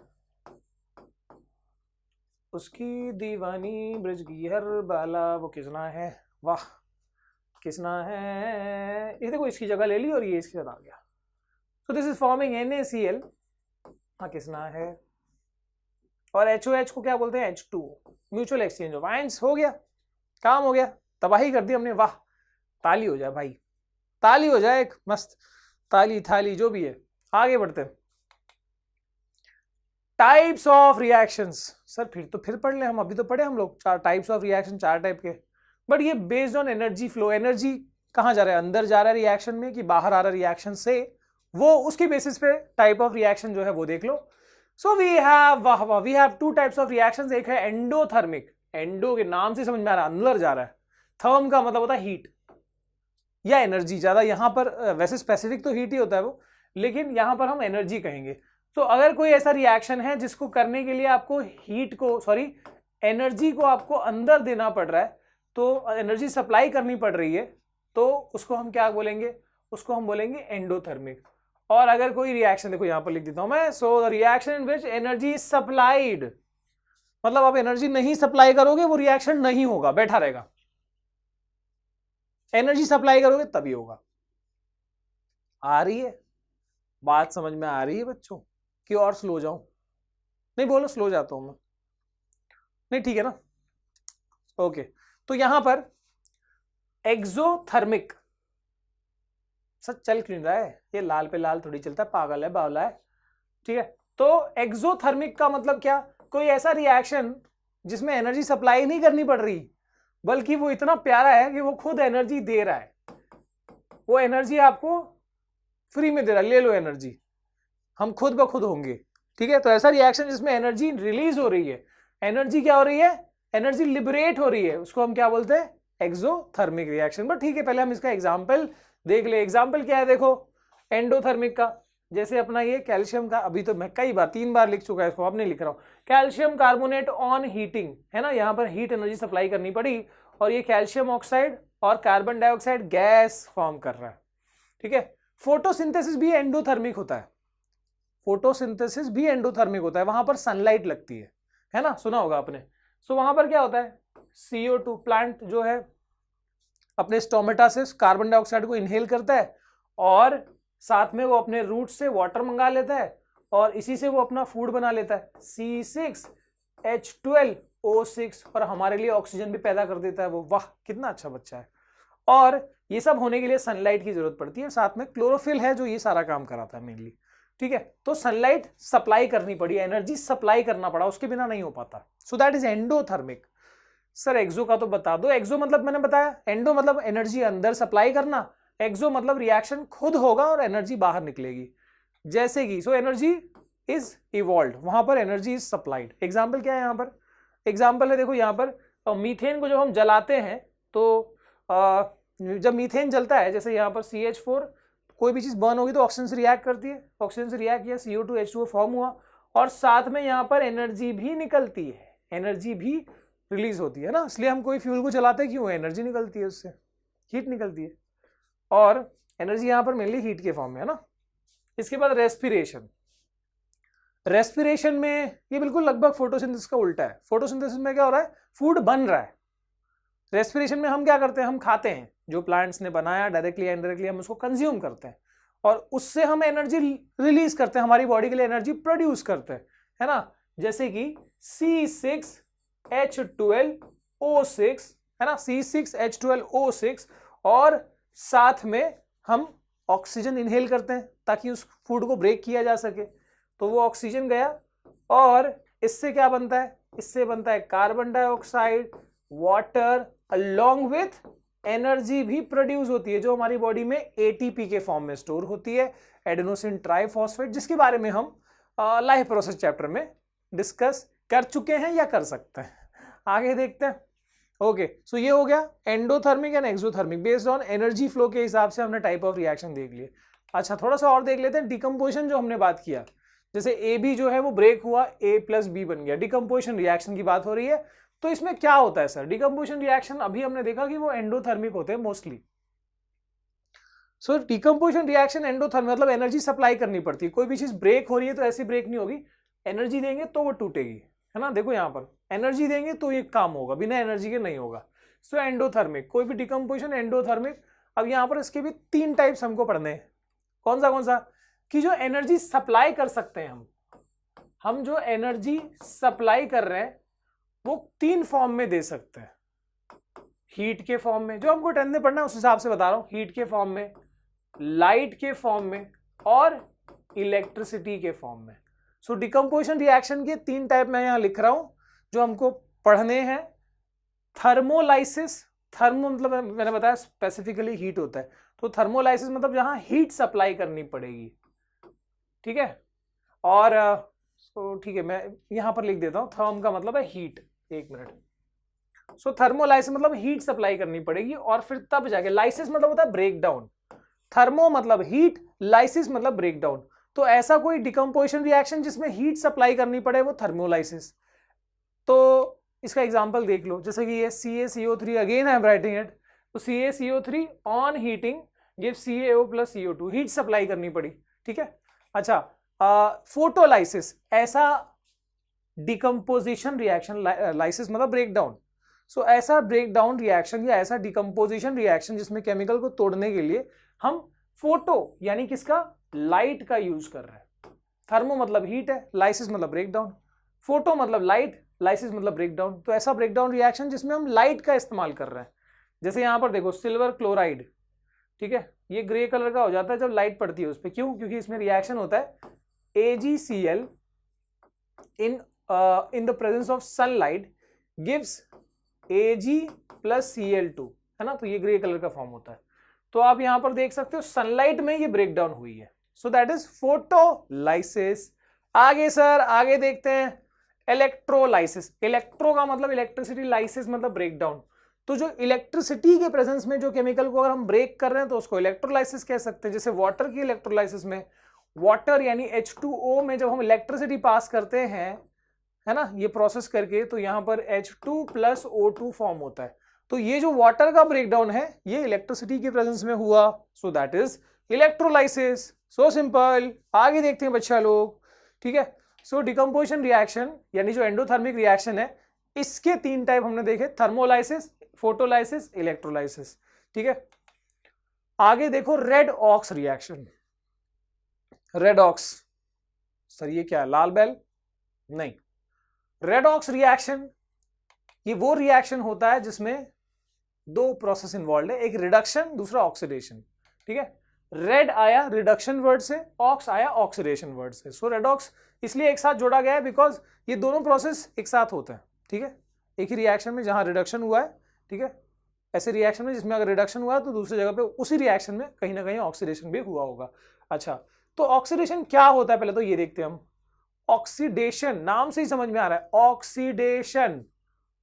उसकी दीवानी ब्रज की हर बाला, वो किसना है? वाह, किसना है? ये देखो इसकी जगह ले ली और ये इसके साथ आ गया, so this is forming NaCl। हाँ, किसना है? और HOH को क्या बोलते हैं? H2। Mutual exchange of ions हो गया, काम हो गया, तबाही कर दी हमने। वाह, ताली हो जाए भाई, ताली हो जाए, एक मस्त ताली थाली जो भी है। आगे बढ़ते हैं, टाइप्स ऑफ रिएक्शंस। सर फिर पढ़ ले हम, अभी तो पढ़े हम लोग 4 टाइप्स ऑफ रिएक्शन, 4 टाइप के, बट ये based on energy flow. Energy कहां जा रहा है? अंदर जा रहा है रिएक्शन में कि बाहर आ रहा है रिएक्शन से, वो उसकी बेसिस पे टाइप ऑफ रिएक्शन जो है वो देख लो। So we have 2 types of reactions. एक है एंडोथर्मिक, एंडो के नाम से समझ में आ रहा है अंदर जा रहा है, थर्म का मतलब होता है हीट या एनर्जी, ज्यादा यहां पर वैसे स्पेसिफिक तो हीट ही होता है वो, लेकिन यहां पर हम एनर्जी कहेंगे। तो अगर कोई ऐसा रिएक्शन है जिसको करने के लिए आपको हीट को, सॉरी एनर्जी को आपको अंदर देना पड़ रहा है, तो एनर्जी सप्लाई करनी पड़ रही है, तो उसको हम क्या बोलेंगे? उसको हम बोलेंगे एंडोथर्मिक। और अगर कोई रिएक्शन, देखो यहां पर लिख देता हूं मैं, so the reaction in which energy supplied, मतलब आप एनर्जी नहीं सप्लाई करोगे वो रिएक्शन नहीं होगा, बैठा रहेगा। एनर्जी सप्लाई करोगे तभी होगा। आ रही है बात, समझ में आ रही है बच्चों? कि और स्लो जाऊं? नहीं बोलो, स्लो जाता हूं मैं, नहीं ठीक है ना। ओके, तो यहां पर एक्सोथर्मिक, सच चल क्यों रहा है ये? लाल पे लाल थोड़ी चलता है, पागल है, बावला है, ठीक है। तो एक्सोथर्मिक का मतलब क्या? कोई ऐसा रिएक्शन जिसमें एनर्जी सप्लाई नहीं करनी पड़ रही, बल्कि वो इतना प्यारा है कि वो खुद एनर्जी दे रहा है, वो एनर्जी आपको फ्री में दे रहा है, ले लो एनर्जी, हम खुद ब खुद होंगे, ठीक है। तो ऐसा रिएक्शन जिसमें एनर्जी रिलीज हो रही है, एनर्जी क्या हो रही है? एनर्जी लिबरेट हो रही है, उसको हम क्या बोलते हैं? Exothermic reaction. बट ठीक है, पहले हम इसका एग्जाम्पल देख ले। एग्जाम्पल क्या है? देखो एंडोथर्मिक का, जैसे अपना ये कैल्शियम का, अभी तो मैं कई बार 3 बार लिख चुका है इसको, अब नहीं लिख रहा हूं। कैल्शियम कार्बोनेट ऑन हीटिंग, है ना, यहां पर हीट एनर्जी सप्लाई करनी पड़ी और ये कैल्शियम ऑक्साइड और कार्बन डाइऑक्साइड गैस फॉर्म कर रहा है, ठीक है। फोटोसिंथेसिस भी एंडोथर्मिक होता है, फोटोसिंथेसिस भी एंडोथर्मिक होता है, वहां पर सनलाइट लगती है ना, सुना होगा आपने। सो वहां पर क्या होता है? CO2, प्लांट जो है अपने स्टोमेटा से कार्बन डाइऑक्साइड को इनहेल करता है और साथ में वो अपने रूट से वाटर मंगा लेता है और इसी से वो अपना फूड बना लेता है, C6H12O6, और हमारे लिए ऑक्सीजन भी पैदा कर देता है वो। वाह, कितना अच्छा बच्चा है। और ये सब होने के लिए सनलाइट की जरूरत पड़ती है, साथ में क्लोरोफिल है जो ये सारा काम कराता है मेनली। ठीक है, तो सनलाइट सप्लाई करनी पड़ी, एनर्जी सप्लाई करना पड़ा, उसके बिना नहीं हो पाता। So that is endothermic. Sir exo का तो बता दो। एक्सो मतलब मैंने बताया, एंडो मतलब एनर्जी अंदर सप्लाई करना, एक्सो मतलब रिएक्शन खुद होगा और एनर्जी बाहर निकलेगी। जैसे कि सो एनर्जी इज इवॉल्व, वहां पर एनर्जी इज सप्लाइड। एग्जाम्पल क्या है यहाँ पर? एग्जाम्पल है, देखो यहाँ पर मीथेन को जब हम जलाते हैं तो जब मीथेन जलता है, जैसे यहाँ पर CH4, कोई भी चीज बर्न होगी तो ऑक्सीजन से रिएक्ट करती है, ऑक्सीजन से रिएक्ट किया, CO2 H2O फॉर्म हुआ, और साथ में यहाँ पर एनर्जी भी निकलती है, एनर्जी भी रिलीज होती है ना। इसलिए हम कोई फ्यूल को जलाते क्यों? एनर्जी निकलती है, उससे हीट निकलती है, और एनर्जी यहाँ पर मेनली हीट के फॉर्म में है ना। इसके बाद रेस्पिरेशन। रेस्पिरेशन में ये बिल्कुल लगभग फोटोसिंथेसिस का उल्टा है। फोटोसिंथेसिस में क्या हो रहा है? फूड बन रहा है। रेस्पिरेशन में हम क्या करते हैं? हम खाते हैं, जो प्लांट्स ने बनाया डायरेक्टली या इनडायरेक्टली हम उसको कंज्यूम करते हैं, और उससे हम एनर्जी रिलीज करते हैं, हमारी बॉडी के लिए एनर्जी प्रोड्यूस करते हैं, है ना। जैसे कि C6H12O6, है ना, C6H12O6, और साथ में हम ऑक्सीजन इनहेल करते हैं ताकि उस फूड को ब्रेक किया जा सके। तो वो ऑक्सीजन गया, और इससे क्या बनता है? इससे बनता है carbon dioxide, water, along with energy भी प्रोड्यूस होती है, जो हमारी बॉडी में ATP के फॉर्म में स्टोर होती है, एडेनोसिन ट्राइफॉस्फेट, जिसके बारे में हम लाइफ प्रोसेस चैप्टर में डिस्कस कर चुके हैं या कर सकते हैं। आगे देखते हैं। ओके, सो ये हो गया endothermic and exothermic. Based on energy flow के हिसाब से हमने टाइप ऑफ रिएक्शन देख लिए। अच्छा, थोड़ा सा और देख लेते हैं। डिकम्पोजिशन जो हमने बात किया, जैसे AB जो है वो ब्रेक हुआ, A+B बन गया, डिकम्पोजिशन रिएक्शन की बात हो रही है। तो इसमें क्या होता है सर? डिकम्पोजिशन रिएक्शन अभी हमने देखा कि वो एंडोथर्मिक होते हैं मोस्टली। सो डिकम्पोजिशन रिएक्शन एंडोथर्मिक मतलब एनर्जी सप्लाई करनी पड़ती है। कोई भी चीज ब्रेक हो रही है तो ऐसी ब्रेक नहीं होगी, एनर्जी देंगे तो वो टूटेगी, है ना। देखो यहाँ पर एनर्जी देंगे तो ये काम होगा, बिना एनर्जी के नहीं होगा। सो एंडोथर्मिक, कोई भी डिकम्पोजिशन एंडोथर्मिक। अब यहाँ पर इसके भी 3 टाइप्स हमको पढ़ने हैं। कौन सा? कि जो एनर्जी सप्लाई कर सकते हैं हम जो एनर्जी सप्लाई कर रहे हैं वो 3 फॉर्म में दे सकते हैं। हीट के फॉर्म में, जो हमको 10 में पढ़ना है उस हिसाब से बता रहा हूं, हीट के फॉर्म में, लाइट के फॉर्म में, और इलेक्ट्रिसिटी के फॉर्म में। सो डिकम्पोजिशन रिएक्शन के 3 टाइप मैं यहां लिख रहा हूं जो हमको पढ़ने हैं। थर्मोलाइसिस, थर्मो मतलब मैंने बताया स्पेसिफिकली हीट होता है, तो थर्मोलाइसिस मतलब जहां हीट सप्लाई करनी पड़ेगी, ठीक है। और ठीक है, मैं यहां पर लिख देता हूं, थर्म का मतलब है हीट। 1 मिनट। सो थर्मोलाइसिस मतलब हीट सप्लाई करनी पड़ेगी, और फिर तब जाके, लाइसिस मतलब होता है ब्रेक डाउन। थर्मो मतलब हीट, लाइसिस मतलब ब्रेक डाउन। तो ऐसा कोई डिकम्पोजिशन रिएक्शन जिसमें हीट सप्लाई करनी पड़े वो थर्मोलाइसिस। तो इसका एग्जांपल देख लो, जैसे कि ये CaCO3, again I am writing it. तो CaCO3 on heating give CaO + CO2, heat supply करनी पड़ी, ठीक है। अच्छा, फोटोलाइसिस, ऐसा डिकम्पोजिशन रिएक्शन, लाइसिस मतलब ब्रेक डाउन। सो ऐसा ब्रेक डाउन रिएक्शन या ऐसा डिकम्पोजिशन रिएक्शन जिसमें केमिकल को तोड़ने के लिए हम फोटो यानी किसका? लाइट का यूज कर रहे हैं। थर्मो मतलब हीट है, लाइसिस मतलब ब्रेक डाउन, फोटो मतलब लाइट, लाइसिस मतलब ब्रेक डाउन। तो ऐसा ब्रेक डाउन रिएक्शन जिसमें हम लाइट का इस्तेमाल कर रहे हैं। जैसे यहां पर देखो सिल्वर क्लोराइड, ठीक है, ये ग्रे कलर का हो जाता है जब लाइट पड़ती है उस पर। क्यों? क्योंकि इसमें रिएक्शन होता है AgCl in the presence of sunlight gives Ag + Cl2, है ना। तो ये ग्रे कलर का फॉर्म होता है। तो आप यहां पर देख सकते हो सनलाइट में ये ब्रेक डाउन हुई है। सो दैट इज फोटोलाइसिस। आगे सर, आगे देखते हैं इलेक्ट्रोलाइसिस। इलेक्ट्रो का मतलब इलेक्ट्रिसिटी, लाइसिस मतलब ब्रेक डाउन। तो जो इलेक्ट्रिसिटी के प्रेजेंस में जो केमिकल को अगर हम ब्रेक कर रहे हैं तो उसको इलेक्ट्रोलाइसिस कह सकते हैं। जैसे वाटर की इलेक्ट्रोलाइसिस में, वाटर यानी H2O में जब हम इलेक्ट्रिसिटी पास करते हैं, है ना, ये प्रोसेस करके, तो यहां पर H2 + O2 फॉर्म होता है। तो ये जो वाटर का ब्रेकडाउन है ये इलेक्ट्रिसिटी के प्रेजेंस में हुआ। सो that is electrolysis. So simple. आगे देखते हैं बच्चा लोग, ठीक है। सो डिकम्पोजिशन रिएक्शन यानी जो एंडोथर्मिक रिएक्शन है, इसके 3 टाइप हमने देखे, थर्मोलाइसिस, फोटोलाइसिस, इलेक्ट्रोलाइसिस, ठीक है। आगे देखो redox reaction. Redox, sir ये क्या है? लाल बैल? नहीं, रेड ऑक्स रिएक्शन ये वो रिएक्शन होता है जिसमें दो प्रोसेस इन्वॉल्व है, एक रिडक्शन दूसरा ऑक्सीडेशन, ठीक है। रेड आया रिडक्शन वर्ड से, ऑक्स आया ऑक्सीडेशन वर्ड से। सो रेडॉक्स इसलिए एक साथ जोड़ा गया है बिकॉज ये दोनों प्रोसेस एक साथ होते हैं, ठीक है, एक ही रिएक्शन में जहां रिडक्शन हुआ है, ठीक है, ऐसे रिएक्शन में जिसमें अगर रिडक्शन हुआ है तो दूसरी जगह पे उसी रिएक्शन में कहीं ना कहीं ऑक्सीडेशन भी हुआ होगा। अच्छा, तो ऑक्सीडेशन क्या होता है पहले तो ये देखते हैं हम। ऑक्सीडेशन नाम से ही समझ में आ रहा है, ऑक्सीडेशन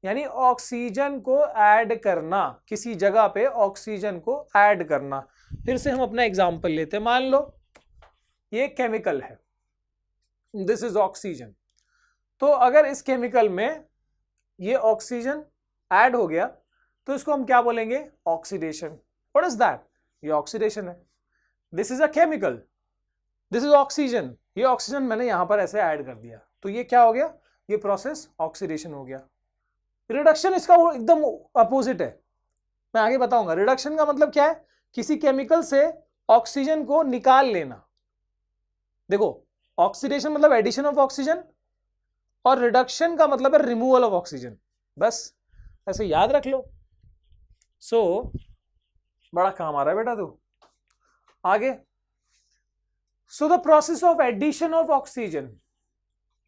यानी ऑक्सीजन को ऐड करना, किसी जगह पे ऑक्सीजन को ऐड करना। फिर से हम अपना एग्जांपल लेते हैं, मान लो ये केमिकल है, दिस इज ऑक्सीजन। तो अगर इस केमिकल में ये ऑक्सीजन ऐड हो गया तो इसको हम क्या बोलेंगे, ऑक्सीडेशन। व्हाट इज दैट, ये ऑक्सीडेशन है। This is a chemical, this is oxygen, ये ऑक्सीजन मैंने यहां पर ऐसे ऐड कर दिया तो ये क्या हो गया, ये प्रोसेस ऑक्सीडेशन हो गया। रिडक्शन इसका एकदम अपोजिट है, मैं आगे बताऊंगा। रिडक्शन का मतलब क्या है, किसी केमिकल से ऑक्सीजन को निकाल लेना। देखो, ऑक्सीडेशन मतलब एडिशन ऑफ ऑक्सीजन और रिडक्शन का मतलब है रिमूवल ऑफ ऑक्सीजन, बस ऐसे याद रख लो। सो बड़ा काम आ रहा है बेटा तू आगे। So the process of addition of oxygen,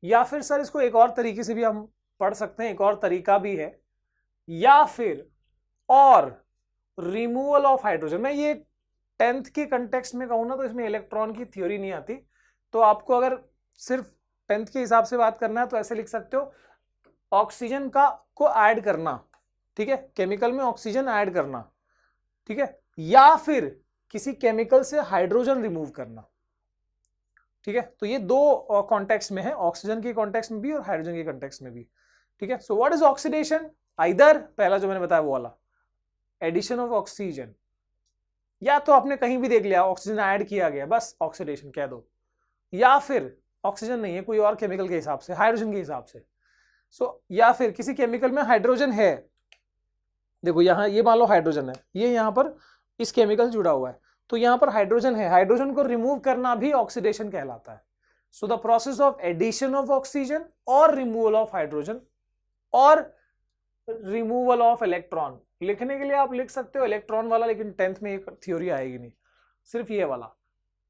या फिर सर इसको एक और तरीके से भी हम पढ़ सकते हैं, एक और तरीका भी है, या फिर और रिमूवल ऑफ हाइड्रोजन। मैं ये 10th के कंटेक्स्ट में कहूं ना तो इसमें इलेक्ट्रॉन की थ्योरी नहीं आती, तो आपको अगर सिर्फ 10th के हिसाब से बात करना है तो ऐसे लिख सकते हो, ऑक्सीजन का को ऐड करना, ठीक है, केमिकल में ऑक्सीजन ऐड करना, ठीक है, या फिर किसी केमिकल से हाइड्रोजन रिमूव करना, ठीक है। तो ये दो कॉन्टेक्स्ट में है, ऑक्सीजन के कॉन्टेक्स्ट में भी और हाइड्रोजन के कॉन्टेक्स्ट में भी, ठीक है। सो व्हाट इज ऑक्सीडेशन, आइदर पहला जो मैंने बताया वो वाला एडिशन ऑफ ऑक्सीजन, या तो आपने कहीं भी देख लिया ऑक्सीजन ऐड किया गया बस ऑक्सीडेशन कह दो, या फिर ऑक्सीजन नहीं है कोई और केमिकल के हिसाब से, हाइड्रोजन के हिसाब से। सो या फिर किसी केमिकल में हाइड्रोजन है, देखो यहां ये मान लो हाइड्रोजन है, ये यहां पर इस केमिकल से जुड़ा हुआ है, तो यहां पर हाइड्रोजन है, हाइड्रोजन को रिमूव करना भी ऑक्सीडेशन कहलाता है। So the process of addition of oxygen और रिमूवल ऑफ हाइड्रोजन और रिमूवल ऑफ इलेक्ट्रॉन। लिखने के लिए आप लिख सकते हो इलेक्ट्रॉन वाला, लेकिन 10th में एक थ्योरी आएगी नहीं, सिर्फ ये वाला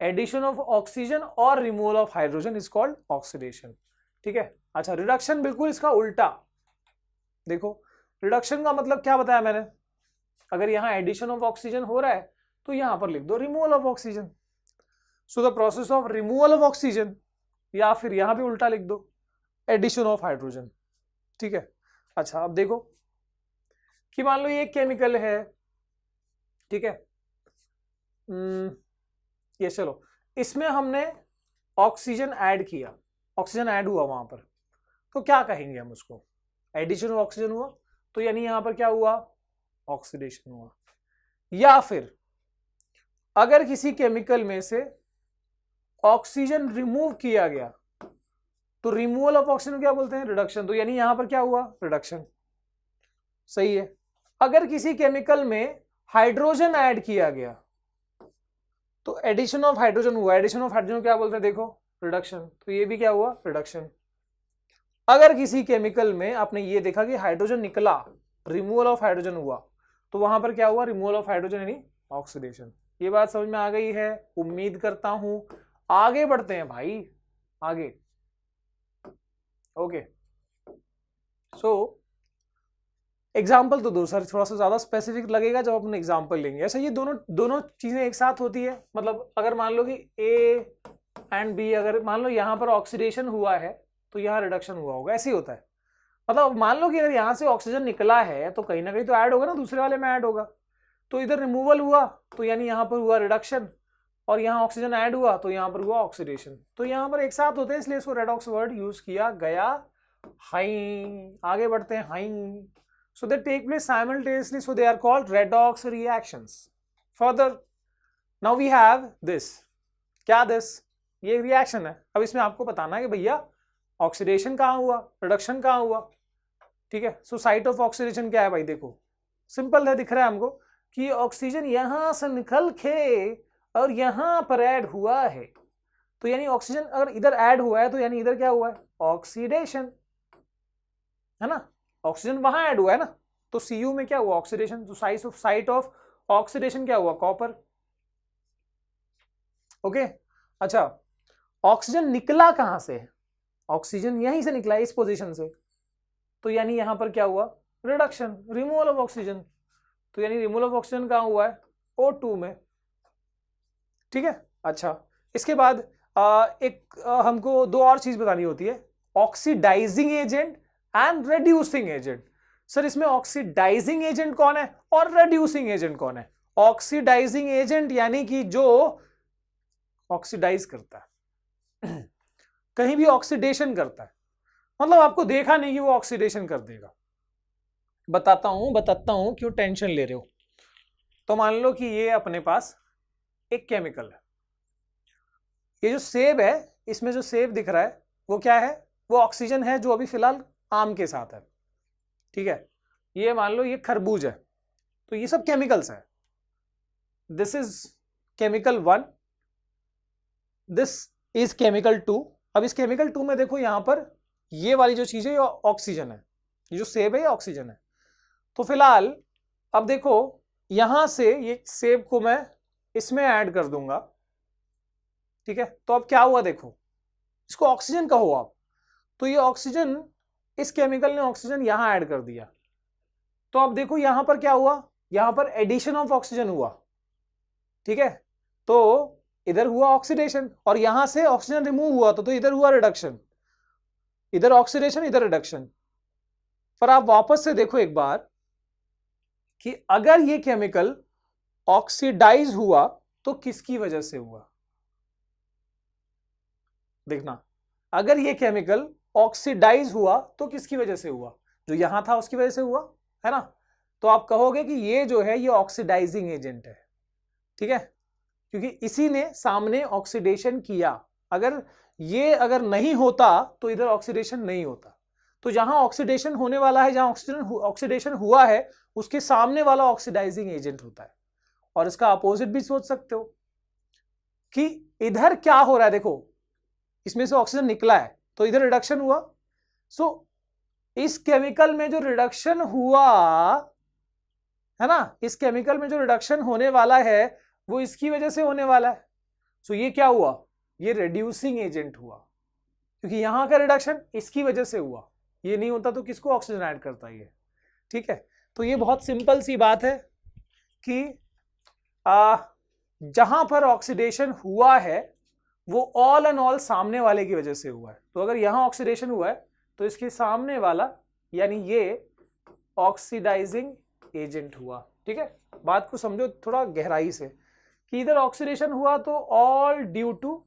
एडिशन ऑफ ऑक्सीजन और removal of hydrogen is called oxidation, ठीक है। अच्छा, रिडक्शन बिल्कुल इसका उल्टा। देखो रिडक्शन का मतलब क्या बताया मैंने, अगर यहां एडिशन ऑफ ऑक्सीजन हो रहा है तो यहां पर लिख दो removal of oxygen. So the process of removal of oxygen, या फिर यहां भी उल्टा लिख दो एडिशन ऑफ हाइड्रोजन, ठीक है। अच्छा, अब देखो कि मान लो ये केमिकल है, ठीक है, ये चलो इसमें हमने ऑक्सीजन ऐड किया, ऑक्सीजन ऐड हुआ वहां पर, तो क्या कहेंगे हम उसको, एडिशन ऑफ ऑक्सीजन हुआ, तो यानी यहां पर क्या हुआ, ऑक्सीडेशन हुआ। या फिर अगर किसी केमिकल में से ऑक्सीजन रिमूव किया गया तो रिमूवल ऑफ ऑक्सीजन क्या बोलते हैं, रिडक्शन, तो यानी यहां पर क्या हुआ, रिडक्शन, सही है। अगर किसी केमिकल में हाइड्रोजन ऐड किया गया तो एडिशन ऑफ हाइड्रोजन हुआ, एडिशन ऑफ हाइड्रोजन क्या बोलते हैं, देखो रिडक्शन, तो ये भी क्या हुआ, रिडक्शन। अगर किसी केमिकल में आपने ये देखा कि हाइड्रोजन निकला, रिमूवल ऑफ हाइड्रोजन हुआ, तो वहां पर क्या हुआ, रिमूवल ऑफ हाइड्रोजन यानी ऑक्सीडेशन। ये बात समझ में आ गई है, उम्मीद करता हूं। आगे बढ़ते हैं भाई, आगे, ओके। सो एग्जाम्पल तो दो सर, थोड़ा सा ज्यादा स्पेसिफिक लगेगा जब अपन एग्जाम्पल लेंगे। ऐसा ये दोनों चीजें एक साथ होती है, मतलब अगर मान लो कि ए एंड बी, अगर मान लो यहाँ पर ऑक्सीडेशन हुआ है तो यहाँ रिडक्शन हुआ होगा, ऐसे ही होता है। मतलब मान लो कि अगर यहाँ से ऑक्सीजन निकला है तो कहीं ना कहीं तो ऐड होगा ना, दूसरे वाले में ऐड होगा, तो इधर रिमूवल हुआ तो यानी यहाँ पर हुआ रिडक्शन, और यहाँ ऑक्सीजन ऐड हुआ तो यहाँ पर हुआ ऑक्सीडेशन, तो यहाँ पर एक साथ होते हैं, इसलिए इसको रेडॉक्स वर्ड यूज किया गया। हाई, आगे बढ़ते हैं, high. So they take place simultaneously, so they are called redox reactions. Further, now we have this. क्या this? ये रिएक्शन है। अब इसमें आपको बताना है कि भैया ऑक्सीडेशन कहाँ हुआ, रिडक्शन कहाँ हुआ, ठीक है। सो साइट ऑफ ऑक्सीडेशन क्या है भाई, देखो सिंपल है, दिख रहा है हमको कि ऑक्सीजन यहां से निकल के और यहां पर ऐड हुआ है, तो यानी ऑक्सीजन अगर इधर ऐड हुआ है तो यानी इधर क्या हुआ है, ऑक्सीडेशन, है ना, ऑक्सीजन वहां ऐड हुआ है ना, तो Cu में क्या हुआ, ऑक्सीडेशन, तो साइट ऑफ ऑक्सीडेशन क्या हुआ, कॉपर। ओके, अच्छा ऑक्सीजन निकला कहां से, ऑक्सीजन यहीं से निकला, इस पोजीशन से, तो यानी यहां पर क्या हुआ, रिडक्शन, रिमूवल ऑफ ऑक्सीजन। तो यानी रिमूवल ऑफ ऑक्सीजन कहां हुआ है, O2 में। ठीक है, अच्छा इसके बाद हमको दो और चीज बतानी होती है, oxidising agent and reducing agent. Sir इसमें ऑक्सीडाइजिंग एजेंट कौन है और रेड्यूसिंग एजेंट कौन है। ऑक्सीडाइजिंग एजेंट यानी कि जो ऑक्सीडाइज करता है कहीं भी ऑक्सीडेशन करता है, मतलब आपको देखा नहीं कि वो ऑक्सीडेशन कर देगा। बताता हूं क्यों टेंशन ले रहे हो। तो मान लो कि ये अपने पास एक केमिकल है, ये जो सेब है, इसमें जो सेब दिख रहा है वो क्या है, वो ऑक्सीजन है जो अभी फिलहाल आम के साथ है। ठीक है, ये मान लो ये खरबूज है, तो ये सब केमिकल्स है। This is chemical 1, this is chemical 2। अब इस केमिकल 2 में देखो यहां पर ये वाली जो चीज है ये ऑक्सीजन है, ये जो सेब है ये ऑक्सीजन है। तो फिलहाल अब देखो यहां से ये सेब को मैं इसमें ऐड कर दूंगा। ठीक है, तो अब क्या हुआ, देखो इसको ऑक्सीजन कहो आप, तो ये ऑक्सीजन, इस केमिकल ने ऑक्सीजन यहां ऐड कर दिया। तो अब देखो यहां पर क्या हुआ, यहां पर एडिशन ऑफ ऑक्सीजन हुआ। ठीक है, तो इधर हुआ ऑक्सीडेशन और यहां से ऑक्सीजन रिमूव हुआ, तो इधर हुआ रिडक्शन, इधर ऑक्सीडेशन इधर रिडक्शन। पर आप वापस से देखो एक बार कि अगर ये केमिकल ऑक्सीडाइज हुआ तो किसकी वजह से हुआ, देखना अगर ये केमिकल ऑक्सीडाइज हुआ तो किसकी वजह से हुआ, जो यहां था उसकी वजह से हुआ, है ना। तो आप कहोगे कि ये जो है ये ऑक्सीडाइजिंग एजेंट है। ठीक है, क्योंकि इसी ने सामने ऑक्सीडेशन किया, अगर नहीं होता तो इधर ऑक्सीडेशन नहीं होता। तो जहां ऑक्सीडेशन होने वाला है, जहां ऑक्सीडेशन हुआ है, उसके सामने वाला ऑक्सीडाइजिंग एजेंट होता है। और इसका अपोजिट भी सोच सकते हो कि इधर क्या हो रहा है, देखो इसमें से ऑक्सीजन निकला है तो इधर रिडक्शन हुआ। सो इस केमिकल में जो रिडक्शन हुआ है ना, इस केमिकल में जो रिडक्शन होने वाला है वो इसकी वजह से होने वाला है। सो ये क्या हुआ, ये रिड्यूसिंग एजेंट हुआ, क्योंकि यहां का रिडक्शन इसकी वजह से हुआ। ये नहीं होता तो किसको ऑक्सीजन ऐड करता है ये। ठीक है, तो ये बहुत सिंपल सी बात है कि जहां पर ऑक्सीडेशन हुआ है वो ऑल एंड ऑल सामने वाले की वजह से हुआ है। तो अगर यहां ऑक्सीडेशन हुआ है तो इसके सामने वाला यानी ये ऑक्सीडाइजिंग एजेंट हुआ। ठीक है, बात को समझो थोड़ा गहराई से कि इधर ऑक्सीडेशन हुआ तो ऑल ड्यू टू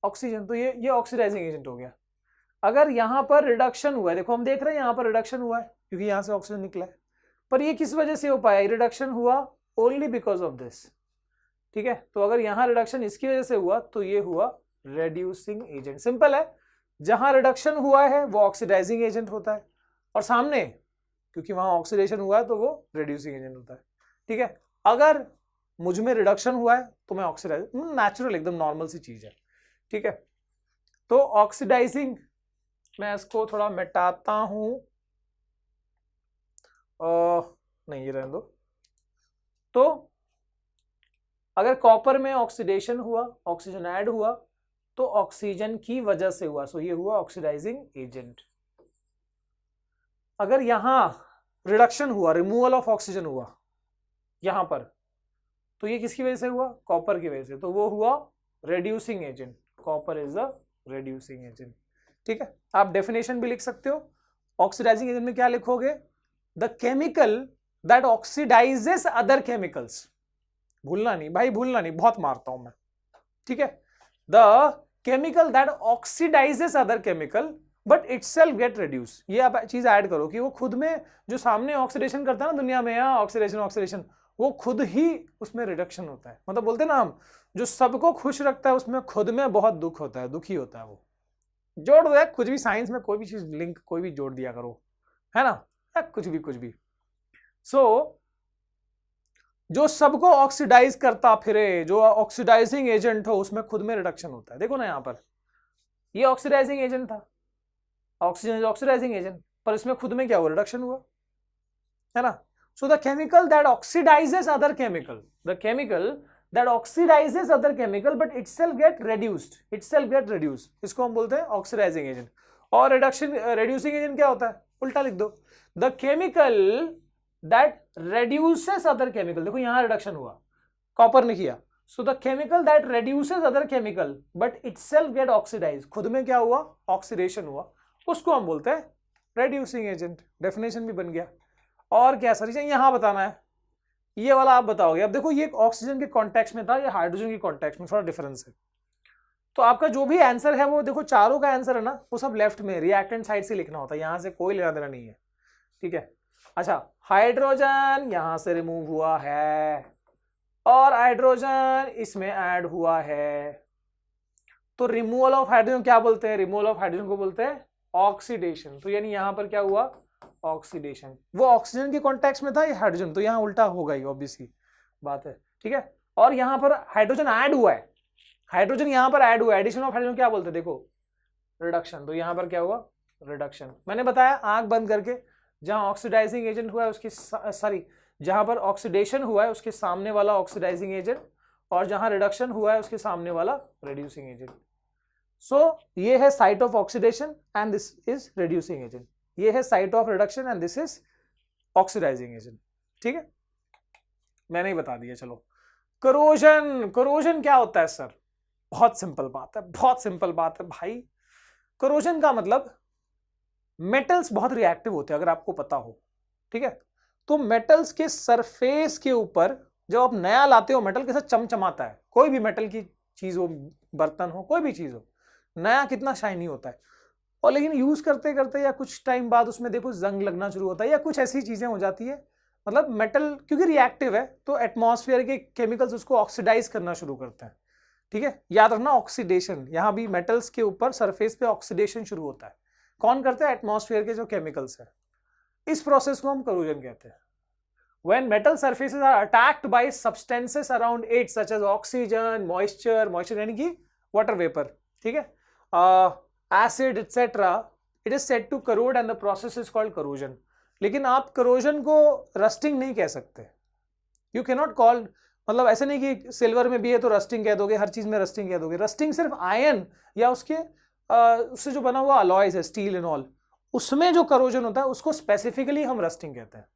ऑक्सीजन, तो ये ऑक्सीडाइजिंग एजेंट हो गया। अगर यहां पर रिडक्शन हुआ है, देखो हम देख रहे हैं यहां पर रिडक्शन हुआ है क्योंकि यहां से ऑक्सीजन निकला है, पर ये किस वजह से हो पाया, रिडक्शन हुआ ओनली बिकॉज ऑफ दिस। ठीक है, तो अगर यहां रिडक्शन इसकी वजह से हुआ तो ये हुआ रेड्यूसिंग एजेंट। सिंपल है, जहां रिडक्शन हुआ है वो ऑक्सीडाइजिंग एजेंट होता है, और सामने क्योंकि वहां ऑक्सीडेशन हुआ है तो वो रेड्यूसिंग एजेंट होता है। ठीक है, अगर मुझ में रिडक्शन हुआ है तो मैं ऑक्सीडाइज, नेचुरल एकदम नॉर्मल सी चीज है। ठीक है, तो ऑक्सीडाइजिंग, मैं इसको थोड़ा मिटाता हूं, नहीं ये रहने दो। तो अगर कॉपर में ऑक्सीडेशन हुआ, ऑक्सीजन ऐड हुआ, तो ऑक्सीजन की वजह से हुआ, सो ये हुआ ऑक्सीडाइजिंग एजेंट। अगर यहां रिडक्शन हुआ, रिमूवल ऑफ ऑक्सीजन हुआ यहां पर, तो ये किसकी वजह से हुआ, कॉपर की वजह से, तो वो हुआ reducing agent. Copper is a reducing agent. ठीक है, आप डेफिनेशन भी लिख सकते हो। ऑक्सीडाइजिंग एजेंट में क्या लिखोगे, the chemical that oxidises other chemicals. भूलना नहीं भाई, भूलना नहीं, बहुत मारता हूं मैं। ठीक है, the chemical that oxidises other chemical but itself get reduce. ये आप चीज ऐड करो कि वो खुद में जो सामने ऑक्सीडेशन करता है ना दुनिया में, यहाँ ऑक्सीडेशन वो खुद ही उसमें रिडक्शन होता है। मतलब बोलते ना हम, जो सबको खुश रखता है उसमें खुद में बहुत दुख होता है, दुखी होता है वो। जोड़ दो कुछ भी, साइंस में कोई भी चीज लिंक कोई भी जोड़ दिया करो, है ना, कुछ भी। सो जो सबको ऑक्सीडाइज करता फिरे, जो ऑक्सीडाइजिंग एजेंट हो, उसमें खुद में रिडक्शन होता है। देखो ना यहाँ पर ये ऑक्सीडाइजिंग एजेंट था, ऑक्सीजन इज ऑक्सीडाइजिंग एजेंट, और इसमें खुद में क्या हुआ, रिडक्शन हुआ, है ना। So the chemical that oxidises other chemical, the chemical that oxidizes other chemical but itself get reduced, इसको हम बोलते हैं ऑक्सीडाइजिंग एजेंट। और reducing agent क्या होता है, उल्टा लिख दो, the chemical that reduces other chemical, देखो यहां रिडक्शन हुआ, कॉपर ने किया, so the chemical that reduces other chemical but itself get oxidized, खुद में क्या हुआ, ऑक्सीडेशन हुआ, उसको हम बोलते हैं reducing agent। डेफिनेशन भी बन गया। और क्या सर यहां बताना है, ये वाला आप बताओगे। अब देखो ये ऑक्सीजन के कॉन्टेक्स्ट में था, ये हाइड्रोजन के कॉन्टेक्स्ट में थोड़ा डिफरेंस है। तो आपका जो भी आंसर है वो देखो चारों का आंसर है ना, वो सब लेफ्ट में रिएक्टेंट साइड से लिखना होता है, यहां से कोई लेना देना नहीं है, ठीक है। अच्छा, हाइड्रोजन यहां से रिमूव हुआ है और हाइड्रोजन इसमें ऐड हुआ है, तो रिमूवल ऑफ हाइड्रोजन क्या बोलते हैं, रिमूवल ऑफ हाइड्रोजन को बोलते हैं ऑक्सीडेशन। तो यानी यहां पर क्या हुआ, ऑक्सीडेशन। वो ऑक्सीजन के कॉन्टेक्स्ट में था, ये हाइड्रोजन, तो यहां उल्टा होगा ही, ऑब्वियसली बात है, ठीक है। और यहां पर हाइड्रोजन ऐड हुआ है, हाइड्रोजन यहां पर ऐड हुआ है, एडिशन ऑफ हाइड्रोजन क्या बोलते हैं, देखो रिडक्शन। तो यहां पर क्या हुआ, रिडक्शन। मैंने बताया आंख बंद करके, जहां ऑक्सीडाइजिंग एजेंट हुआ है उसकी सॉरी जहां पर ऑक्सीडेशन हुआ है उसके सामने वाला ऑक्सीडाइजिंग एजेंट, और जहां रिडक्शन हुआ है उसके सामने वाला रिड्यूसिंग एजेंट। सो ये है site of oxidation and this is reducing agent, ये है site of reduction and this is oxidising agent, ठीक है, मैंने ही बता दिया। चलो करोजन, करोजन क्या होता है सर, बहुत सिंपल बात है, बहुत सिंपल बात है भाई। करोजन का मतलब मेटल्स बहुत रिएक्टिव होते हैं, अगर आपको पता हो, ठीक है। तो मेटल्स के सरफेस के ऊपर जब आप नया लाते हो, मेटल के साथ चमचमाता है, कोई भी मेटल की चीज हो, बर्तन हो, कोई भी चीज हो, नया कितना शाइनी होता है। और लेकिन यूज करते करते या कुछ टाइम बाद उसमें देखो जंग लगना शुरू होता है या कुछ ऐसी चीजें हो जाती है, मतलब मेटल क्योंकि रिएक्टिव है तो एटमॉस्फेयर के केमिकल्स उसको ऑक्सीडाइज करना शुरू करते हैं, ठीक है। याद रखना ऑक्सीडेशन, यहां भी मेटल्स के ऊपर सरफेस पे ऑक्सीडेशन शुरू होता है, कौन करता है, एटमॉस्फेयर के जो केमिकल्स है। इस प्रोसेस को हम करोजन कहते हैं। When metal surfaces are attacked by substances around it such as oxygen, moisture यानी कि water vapor, ठीक है, acid etc, it is said to corrode and the process is called corrosion। लेकिन आप corrosion को rusting नहीं कह सकते, you cannot call, मतलब ऐसे नहीं कि सिल्वर में भी है तो रस्टिंग कह दोगे, हर चीज में रस्टिंग कह दोगे। रस्टिंग सिर्फ आयन या उससे जो बना हुआ अलॉयज है, स्टील एंड ऑल, उसमें जो करोजन होता है उसको स्पेसिफिकली हम रस्टिंग कहते हैं,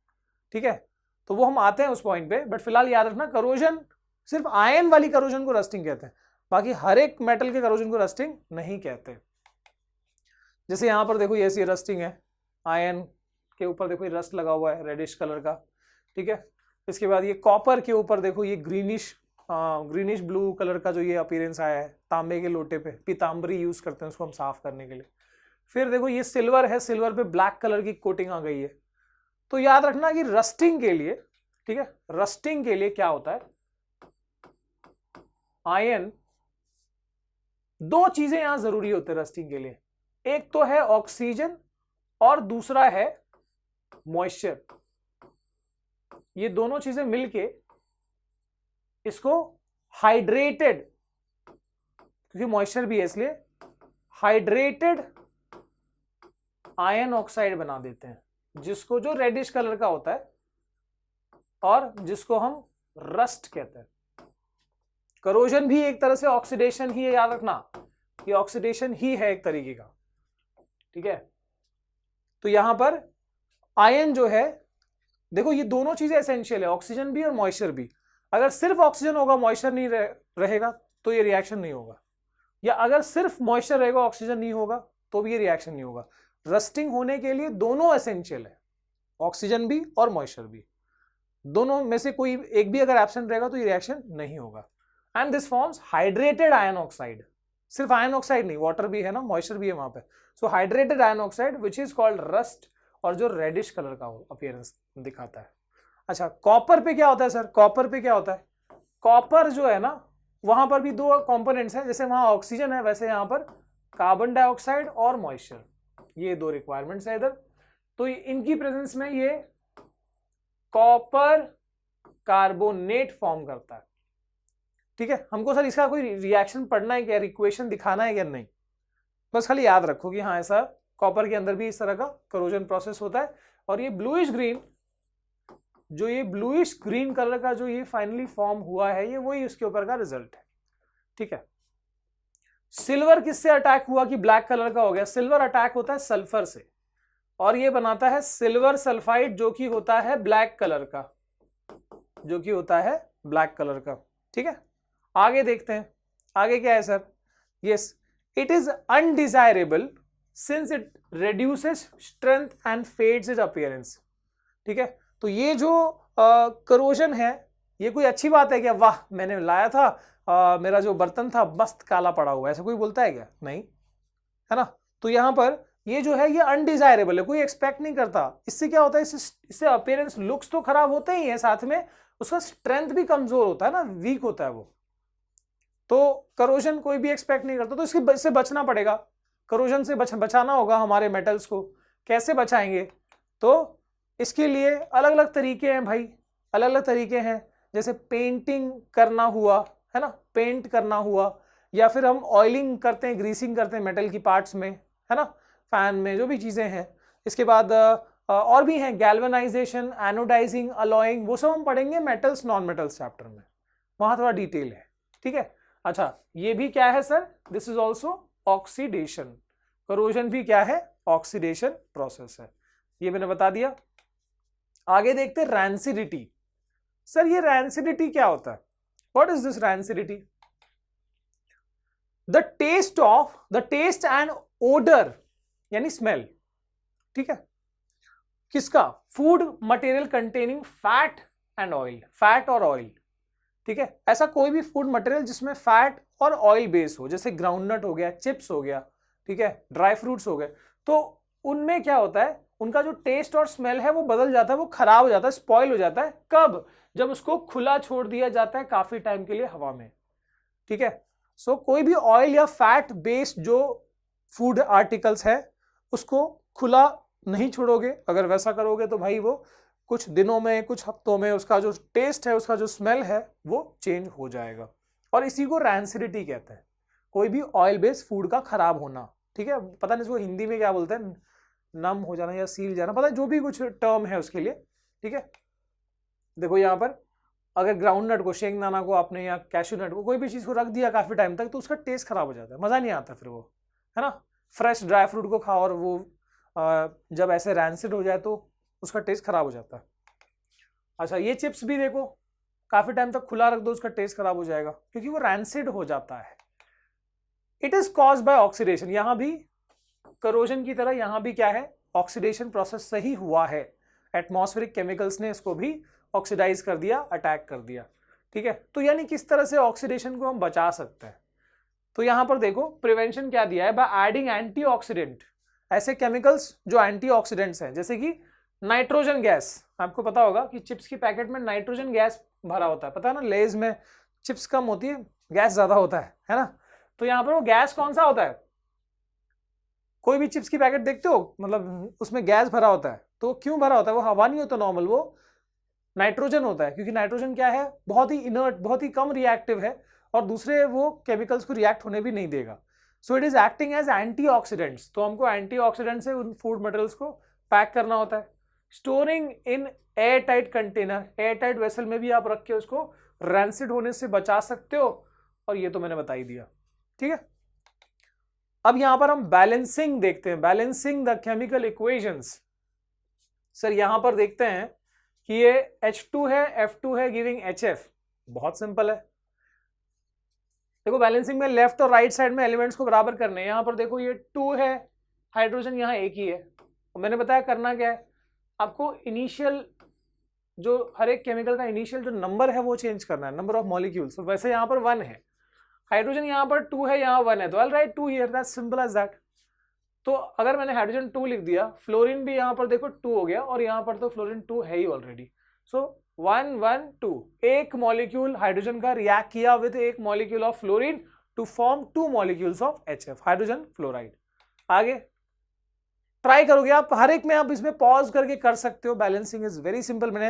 ठीक है। तो वो हम आते हैं उस पॉइंट पे, बट फिलहाल याद रखना करोजन सिर्फ आयन वाली करोजन को रस्टिंग कहते हैं, बाकी हर एक मेटल के करोजन को रस्टिंग नहीं कहते। जैसे यहां पर देखो ये ऐसी रस्टिंग है, आयन के ऊपर देखो ये रस्ट लगा हुआ है रेडिश कलर का, ठीक है। इसके बाद ये कॉपर के ऊपर देखो ये ग्रीनिश ब्लू कलर का जो ये अपीयरेंस आया है तांबे के लोटे पे, पीतांबरी यूज करते हैं उसको हम साफ करने के लिए। फिर देखो ये सिल्वर है, सिल्वर पे ब्लैक कलर की कोटिंग आ गई है। तो याद रखना कि रस्टिंग के लिए, ठीक है, रस्टिंग के लिए क्या होता है, आयन, दो चीजें यहां जरूरी होते हैं रस्टिंग के लिए, एक तो है ऑक्सीजन और दूसरा है मॉइस्चर। ये दोनों चीजें मिलके इसको हाइड्रेटेड, क्योंकि मॉइस्चर भी है इसलिए हाइड्रेटेड आयन ऑक्साइड बना देते हैं, जिसको जो रेडिश कलर का होता है और जिसको हम रस्ट कहते हैं। करोजन भी एक तरह से ऑक्सीडेशन ही है, याद रखना ये ऑक्सीडेशन ही है एक तरीके का, ठीक है। तो यहां पर आयन जो है, देखो ये दोनों चीजें एसेंशियल है, ऑक्सीजन भी और मॉइस्चर भी। अगर सिर्फ ऑक्सीजन होगा मॉइस्चर नहीं रहेगा तो ये रिएक्शन नहीं होगा, या अगर सिर्फ मॉइस्चर रहेगा ऑक्सीजन नहीं होगा तो भी ये रिएक्शन नहीं होगा। रस्टिंग होने के लिए दोनों एसेंशियल है, ऑक्सीजन भी और मॉइस्चर भी, दोनों में से कोई एक भी अगर एब्सेंट रहेगा तो ये रिएक्शन नहीं होगा। And this forms hydrated iron oxide, सिर्फ आयन ऑक्साइड नहीं, वाटर भी है ना, मॉइस्चर भी है वहां पे। So hydrated iron oxide which is called rust, और जो रेडिश कलर का अपीयरेंस दिखाता है। अच्छा, कॉपर पे क्या होता है सर, कॉपर पे क्या होता है, कॉपर जो है ना वहां पर भी दो कंपोनेंट्स हैं, जैसे वहां ऑक्सीजन है वैसे यहां पर कार्बन डाइऑक्साइड और मॉइस्चर, ये दो रिक्वायरमेंट्स है इधर। तो इनकी प्रेजेंस में ये कॉपर कार्बोनेट फॉर्म करता है, ठीक है। हमको सर इसका कोई रिएक्शन पढ़ना है क्या, इक्वेशन दिखाना है क्या, नहीं, बस खाली याद रखो कि हाँ ऐसा कॉपर के अंदर भी इस तरह का करोजन प्रोसेस होता है। और ये ब्लूइश ग्रीन, जो ये ब्लूइश ग्रीन कलर का जो ये फाइनली फॉर्म हुआ है, ये वही उसके ऊपर का रिजल्ट है। ठीक है, सिल्वर किससे अटैक हुआ कि ब्लैक कलर का हो गया? सिल्वर अटैक होता है सल्फर से, और ये बनाता है सिल्वर सल्फाइड, जो कि होता है ब्लैक कलर का, जो कि होता है ब्लैक कलर का। ठीक है, आगे देखते हैं, आगे क्या है sir? Yes, it is undesirable since it reduces strength and fades its appearance। ठीक है, तो ये जो करोजन है, ये कोई अच्छी बात है क्या? वाह, मैंने लाया था मेरा जो बर्तन था मस्त काला पड़ा हुआ है, ऐसा कोई बोलता है क्या? नहीं, है ना। तो यहाँ पर ये जो है ये अनडिजायरेबल है, कोई एक्सपेक्ट नहीं करता। इससे क्या होता है? इससे अपीयरेंस, लुक्स तो खराब होते ही है, साथ में उसका स्ट्रेंथ भी कमजोर होता है ना, वीक होता है वो। तो करोजन कोई भी एक्सपेक्ट नहीं करता, तो इससे बचना पड़ेगा, करोजन से बचाना होगा हमारे मेटल्स को। कैसे बचाएंगे? तो इसके लिए अलग अलग तरीके हैं भाई, अलग अलग तरीके हैं, जैसे पेंटिंग करना हुआ, है ना, पेंट करना हुआ, या फिर हम ऑयलिंग करते हैं, ग्रीसिंग करते हैं मेटल की पार्ट्स में, है ना, फैन में, जो भी चीजें हैं। इसके बाद और भी हैं, गैल्वेनाइजेशन, एनोडाइजिंग, अलॉइंग, वो सब हम पढ़ेंगे मेटल्स नॉन मेटल्स चैप्टर में, वहां थोड़ा डिटेल है। ठीक है, अच्छा, ये भी क्या है sir? This is also oxidation. Corrosion भी क्या है? ऑक्सीडेशन प्रोसेस है, ये मैंने बता दिया। आगे देखते हैं रैंसिडिटी। सर ये रैंसिडिटी क्या होता है? What is this rancidity? The taste and odour, यानी स्मेल। ठीक है, किसका? Food material containing fat and oil, fat और ऑयल। ठीक है, ऐसा कोई भी फूड मटेरियल जिसमें फैट और ऑयल बेस हो, जैसे ग्राउंडनट हो गया, चिप्स हो गया, ठीक है, ड्राई फ्रूट्स हो गए, तो उनमें क्या होता है? उनका जो टेस्ट और स्मेल है वो बदल जाता है, वो खराब हो जाता है, स्पॉइल हो जाता है। कब? जब उसको खुला छोड़ दिया जाता है काफी टाइम के लिए हवा में। ठीक है, सो कोई भी ऑयल या फैट बेस्ड जो फूड आर्टिकल्स है उसको खुला नहीं छोड़ोगे। अगर वैसा करोगे तो भाई वो कुछ दिनों में, कुछ हफ्तों में उसका जो टेस्ट है, उसका जो स्मेल है वो चेंज हो जाएगा, और इसी को रैंसिडिटी कहते हैं, कोई भी ऑयल बेस्ड फूड का खराब होना। ठीक है, पता नहीं इसको हिंदी में क्या बोलते हैं, नम हो जाना या सील जाना, पता है, जो भी कुछ टर्म है उसके लिए। ठीक है, देखो यहाँ पर अगर ग्राउंड नट को, शेंगदाना को आपने, या कैशू नट को, कोई भी चीज को रख दिया काफी टाइम तक, तो उसका टेस्ट खराब हो जाता है, मजा नहीं आता फिर वो, है ना। फ्रेश ड्राई फ्रूट को खाओ और वो जब ऐसे रैंसिड हो जाए तो उसका टेस्ट खराब हो जाता है। अच्छा, ये चिप्स भी देखो, काफी टाइम तक खुला रख दो, उसका टेस्ट खराब हो जाएगा क्योंकि वो रैंसिड हो जाता है। It is caused by oxidation. यहां भी करोजन की तरह यहां भी क्या है? ऑक्सीडेशन प्रोसेस से ही हुआ है। एटमॉस्फेरिक केमिकल्स ने इसको भी ऑक्सीडाइज कर दिया, अटैक कर दिया। ठीक है, तो यानी किस तरह से ऑक्सीडेशन को हम बचा सकते हैं? तो यहां पर देखो प्रिवेंशन क्या दिया है, बाय एडिंग एंटीऑक्सीडेंट, ऐसे केमिकल्स जो एंटीऑक्सीडेंट्स हैं, जैसे कि नाइट्रोजन गैस। आपको पता होगा कि चिप्स की पैकेट में नाइट्रोजन गैस भरा होता है, पता है ना, लेज में चिप्स कम होती है, गैस ज्यादा होता है ना। तो यहां पर वो गैस कौन सा होता है? कोई भी चिप्स की पैकेट देखते हो, मतलब उसमें गैस भरा होता है, तो क्यों भरा होता है? वो हवा नहीं होता नॉर्मल, वो नाइट्रोजन होता है, क्योंकि नाइट्रोजन क्या है? बहुत ही इनर्ट, बहुत ही कम रिएक्टिव है, और दूसरे वो केमिकल्स को रिएक्ट होने भी नहीं देगा। So it is acting as antioxidants. तो हमको एंटीऑक्सीडेंट से उन फूड मटेरियल्स को पैक करना होता है। Storing in air tight container, air tight vessel में भी आप रख के उसको रैंसिड होने से बचा सकते हो, और ये तो मैंने बता ही दिया। ठीक है, अब यहां पर हम बैलेंसिंग देखते हैं, balancing the chemical equations. Sir यहां पर देखते हैं कि ये H2 है, F2 है, गिविंग HF। बहुत सिंपल है, देखो बैलेंसिंग में लेफ्ट और राइट साइड में एलिमेंट्स को बराबर करने हैं। यहां पर देखो ये 2 है, हाइड्रोजन यहां एक ही है, और मैंने बताया करना क्या है, आपको इनिशियल जो हर एक केमिकल का इनिशियल जो नंबर है वो चेंज करना है, नंबर ऑफ मॉलिक्यूल्स। तो वैसे यहाँ पर 1 है, हाइड्रोजन यहाँ पर 2 है, यहाँ 1 है, तो I will write 2 here, that's simple as that. तो अगर मैंने हाइड्रोजन 2 लिख दिया, फ्लोरीन भी यहाँ पर देखो 2 हो गया, और यहाँ पर तो फ्लोरीन 2 है ही ऑलरेडी। सो 1 1 2, एक मॉलिक्यूल हाइड्रोजन का रिएक्ट किया विद एक molecule of fluorine to form 2 molecules of HF, hydrogen fluoride. आगे ट्राई करोगे आप, हर एक में आप इसमें पॉज करके कर सकते हो। बैलेंसिंग इज वेरी सिंपल, मैंने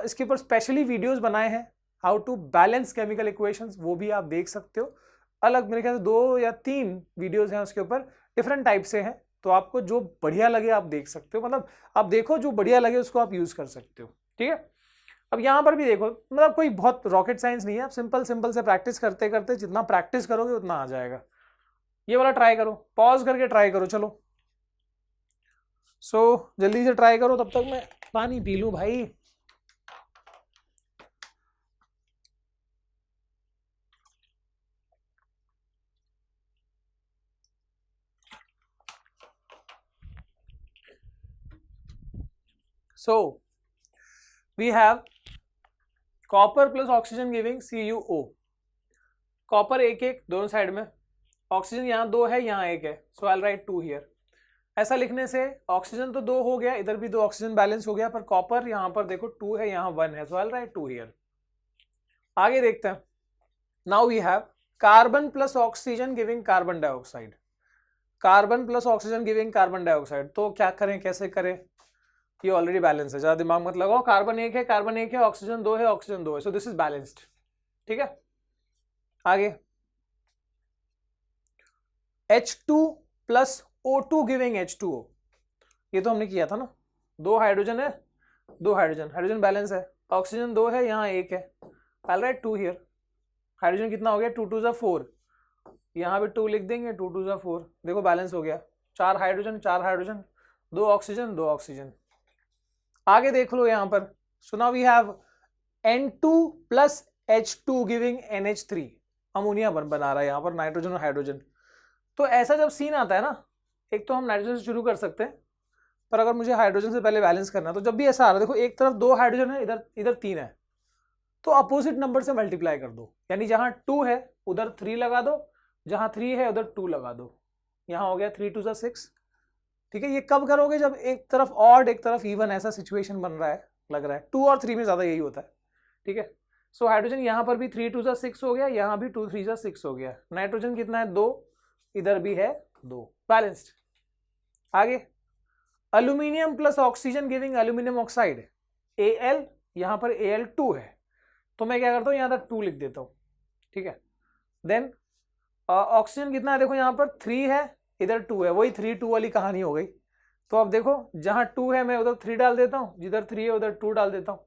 इसके ऊपर स्पेशली वीडियोस बनाए हैं, how to balance chemical equations, वो भी आप देख सकते हो। अलग मेरे ख्याल से 2 या 3 वीडियोस हैं उसके ऊपर, डिफरेंट टाइप से हैं, तो आपको जो बढ़िया लगे आप देख सकते हो, मतलब आप देखो जो बढ़िया लगे उसको आप यूज कर सकते हो, ठीक है। अब यहाँ पर भी देखो, मतलब कोई बहुत रॉकेट साइंस नहीं है, आप सिंपल सिंपल से प्रैक्टिस करते करते जितना प्रैक्टिस करोगे उतना आ जाएगा। ये वाला ट्राई करो, पॉज करके ट्राई करो, चलो। जल्दी से ट्राई करो, तब तक मैं पानी पी लूं भाई। So we have copper plus oxygen giving CuO. Copper एक एक दोनों साइड में, ऑक्सीजन यहाँ 2 है यहाँ 1 है, सो आई राइट 2 हियर। ऐसा लिखने से ऑक्सीजन तो 2 हो गया, इधर भी 2 ऑक्सीजन बैलेंस हो गया, पर कॉपर यहाँ पर देखो 2 है यहाँ 1 है, सो आई राइट 2 हियर। आगे देखते हैं। Now we have carbon plus oxygen giving carbon dioxide. Carbon plus oxygen giving carbon dioxide, तो क्या करें, कैसे करें? ये ऑलरेडी बैलेंस है, ज्यादा दिमाग मत लगाओ। कार्बन 1 है, कार्बन 1 है, ऑक्सीजन 2 है, ऑक्सीजन 2 है, सो दिस इज बैलेंस्ड, ठीक है। आगे H2 plus O2 giving H2O, ये तो हमने किया था ना, 2 हाइड्रोजन है, 2 हाइड्रोजन, हाइड्रोजन बैलेंस है, ऑक्सीजन 2 है यहाँ 1 है, आई राइट 2 हियर। हाइड्रोजन कितना हो गया, 2 2 4, यहाँ पे 2 लिख देंगे, 2 2 4, देखो बैलेंस हो गया, 4 हाइड्रोजन 4 हाइड्रोजन, 2 ऑक्सीजन 2 ऑक्सीजन। आगे देख लो यहाँ पर, so now we have N2 plus H2 giving NH3, ammonia बना रहा है यहाँ पर, नाइट्रोजन और हाइड्रोजन। तो ऐसा जब सीन आता है ना, एक तो हम नाइट्रोजन से शुरू कर सकते हैं, पर अगर मुझे हाइड्रोजन से पहले बैलेंस करना है, तो जब भी ऐसा आ रहा है, देखो एक तरफ 2 हाइड्रोजन है, इधर 3 है, तो अपोजिट नंबर से मल्टीप्लाई कर दो, यानी जहां 2 है उधर 3 लगा दो, जहां 3 है उधर 2 लगा दो, यहां हो गया 3 2 6, ठीक है। ये कब करोगे, जब एक तरफ ऑड एक तरफ इवन, ऐसा सिचुएशन बन रहा है, लग रहा है 2 और 3 में ज्यादा यही होता है, ठीक है। सो हाइड्रोजन यहाँ पर भी 3 2 6 हो गया, यहाँ भी 2 3 6 हो गया, नाइट्रोजन कितना है 2, इधर भी है 2, बैलेंस्ड। आगे aluminium plus oxygen giving aluminium oxide Al, यहाँ पर Al2 है, तो मैं क्या करता हूँ यहाँ तक 2 लिख देता हूँ, ठीक है। देन ऑक्सीजन कितना है, देखो यहाँ पर 3 है, इधर 2 है, वही 3 2 वाली कहानी हो गई। तो अब देखो जहाँ 2 है मैं उधर 3 डाल देता हूँ, जिधर 3 है उधर 2 डाल देता हूँ,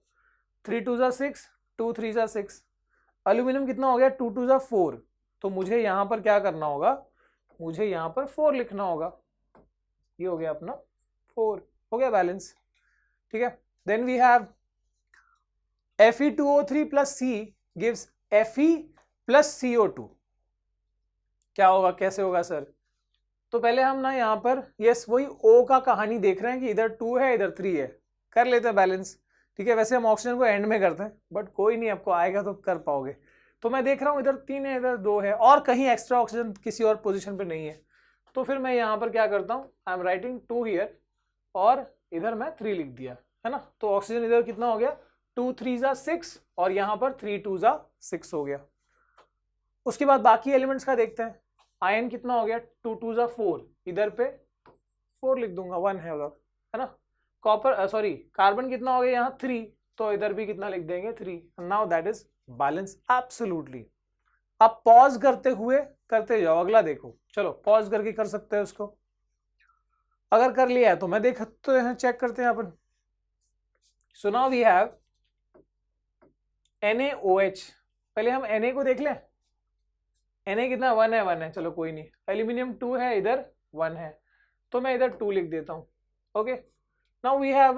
3 2 6, 2 3 6। अल्यूमिनियम कितना हो गया, 2 2 4, तो मुझे यहाँ पर क्या करना होगा, मुझे यहाँ पर 4 लिखना होगा, ये हो गया अपना 4, हो गया बैलेंस, ठीक है। Then we have Fe2O3 plus C gives Fe plus CO2, क्या होगा, कैसे होगा सर? तो पहले हम ना यहाँ पर यस वही O का कहानी देख रहे हैं कि इधर 2 है इधर 3 है, कर लेते हैं बैलेंस, ठीक है। वैसे हम ऑक्सीजन को एंड में करते हैं, बट कोई नहीं, आपको आएगा तो कर पाओगे। तो मैं देख रहा हूँ इधर 3 है इधर 2 है, और कहीं एक्स्ट्रा ऑक्सीजन किसी और पोजीशन पे नहीं है, तो फिर मैं यहाँ पर क्या करता हूँ, आई एम राइटिंग 2 हियर, और इधर मैं 3 लिख दिया, है ना। तो ऑक्सीजन इधर कितना हो गया, 2 3 6, और यहाँ पर 3 2 6 हो गया। उसके बाद बाकी एलिमेंट्स का देखते हैं। आयन कितना हो गया, 2 2 4, इधर पे 4 लिख दूंगा, 1 है उधर, है ना। कॉपर सॉरी कार्बन कितना हो गया यहाँ 3, तो इधर भी कितना लिख देंगे 3, now that is balance absolutely. आप पॉज करते हुए करते जाओ, अगला देखो, चलो पॉज करके कर सकते हैं उसको, अगर कर लिया है तो मैं देखते हैं, चेक करते हैं अपन। So now we have NaOH, पहले हम Na को देख लें, Na कितना 1 है 1 है, चलो कोई नहीं। एल्यूमिनियम 2 है, इधर 1 है, तो मैं इधर 2 लिख देता हूँ, okay. Now we have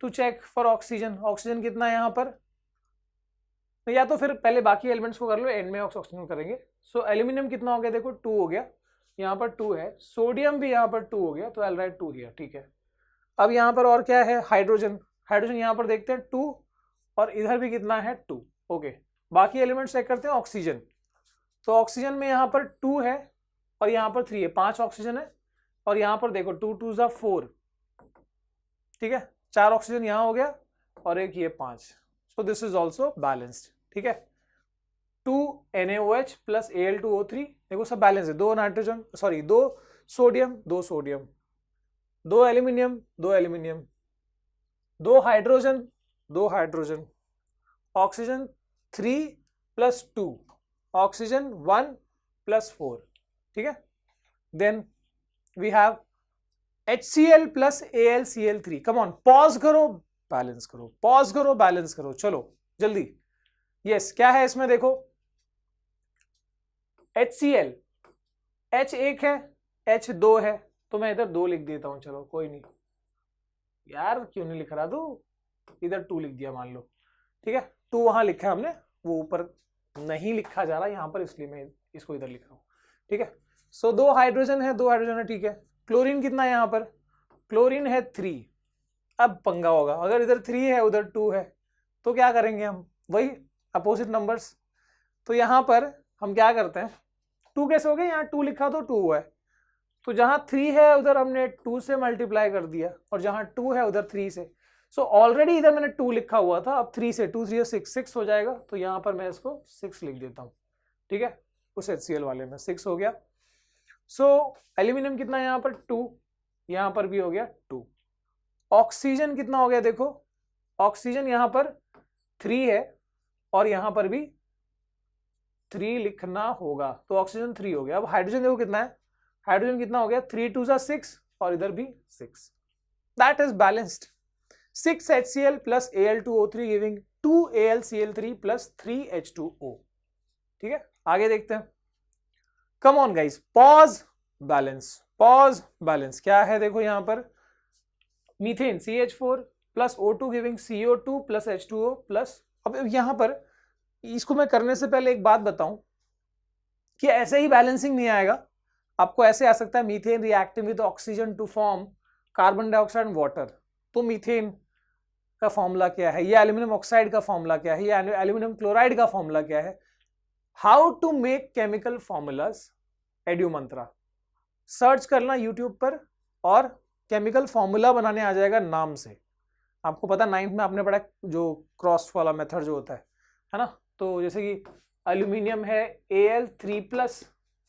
to check for oxygen, oxygen कितना है यहाँ पर, या तो फिर पहले बाकी एलिमेंट्स को कर लो, एंड में ऑक्सीजन करेंगे। सो एल्यूमिनियम कितना हो गया, देखो 2 हो गया, यहाँ पर 2 है, सोडियम भी यहाँ पर 2 हो गया, तो आई राइट 2 हियर, ठीक है। अब यहाँ पर और क्या है, हाइड्रोजन, हाइड्रोजन यहाँ पर देखते हैं 2, और इधर भी कितना है 2, ओके। बाकी एलिमेंट्स चेक करते हैं। ऑक्सीजन, तो ऑक्सीजन में यहाँ पर 2 है और यहाँ पर 3 है, 5 ऑक्सीजन है, और यहाँ पर देखो 2 2 4, ठीक है, 4 ऑक्सीजन यहाँ हो गया और एक ये 5, so this is also balanced, ठीक है। 2 NaOH प्लस Al2O3, देखो सब बैलेंस है, 2 nitrogen sorry 2 sodium 2 sodium, 2 aluminium 2 aluminium, 2 hydrogen 2 hydrogen, oxygen 3 plus 2, oxygen 1 plus 4, ठीक है। Then we have HCl plus AlCl3, come on, pause करो बैलेंस करो, pause करो बैलेंस करो, चलो जल्दी। यस, क्या है इसमें देखो, HCl, H एक है, H दो है, तो मैं इधर 2 लिख देता हूं, चलो कोई नहीं यार, क्यों नहीं लिख रहा तू, इधर 2 लिख दिया मान लो, ठीक है, 2 वहां लिखा है हमने, वो ऊपर नहीं लिखा जा रहा यहां पर, इसलिए मैं इसको इधर लिख रहा हूं, ठीक है। सो 2 हाइड्रोजन है, 2 हाइड्रोजन है, ठीक है। क्लोरीन कितना है यहाँ पर, क्लोरीन है 3। अब पंगा होगा, अगर इधर 3 है उधर 2 है, तो क्या करेंगे हम, वही अपोजिट नंबर्स, तो यहां पर हम क्या करते हैं, 2 कैसे हो गए, यहाँ 2 लिखा तो 2 हुआ है, तो जहां 3 है उधर हमने 2 से मल्टीप्लाई कर दिया, और जहां 2 है उधर 3 से, सो ऑलरेडी इधर मैंने 2 लिखा हुआ था, अब 3 से 2 3 6 6 हो जाएगा, तो यहां पर मैं इसको 6 लिख देता हूं, ठीक है, उस HCl वाले में 6 हो गया। सो एल्यूमिनियम कितना है यहाँ पर 2, यहां पर भी हो गया 2। ऑक्सीजन कितना हो गया देखो, ऑक्सीजन यहां पर 3 है, और यहां पर भी 3 लिखना होगा, तो ऑक्सीजन 3 हो गया। अब हाइड्रोजन देखो कितना है, हाइड्रोजन कितना हो गया, 3 2 6, और इधर भी 6, that is balanced. 6 HCl plus Al2O3 giving 2 AlCl3 plus 3 H2O, ठीक है। आगे देखते हैं, come on guys, pause balance, pause balance, क्या है देखो यहां पर, methane CH4 plus O2 giving CO2 plus H2O plus, अब यहां पर इसको मैं करने से पहले एक बात बताऊं कि ऐसे ही बैलेंसिंग नहीं आएगा, आपको ऐसे आ सकता है, methane reacting with oxygen to form carbon dioxide and water, तो मीथेन का फॉर्मूला क्या है, या एल्यूमिनियम ऑक्साइड का फॉर्मूला क्या है, या एल्यूमिनियम क्लोराइड का फॉर्मूला क्या है, how to make chemical formulas, Edu Mantra search करना यूट्यूब पर, और केमिकल फॉर्मूला बनाने आ जाएगा नाम से। आपको पता 9th में आपने पढ़ा जो क्रॉस वाला मेथड जो होता है ना, तो जैसे कि एल्यूमिनियम है Al3+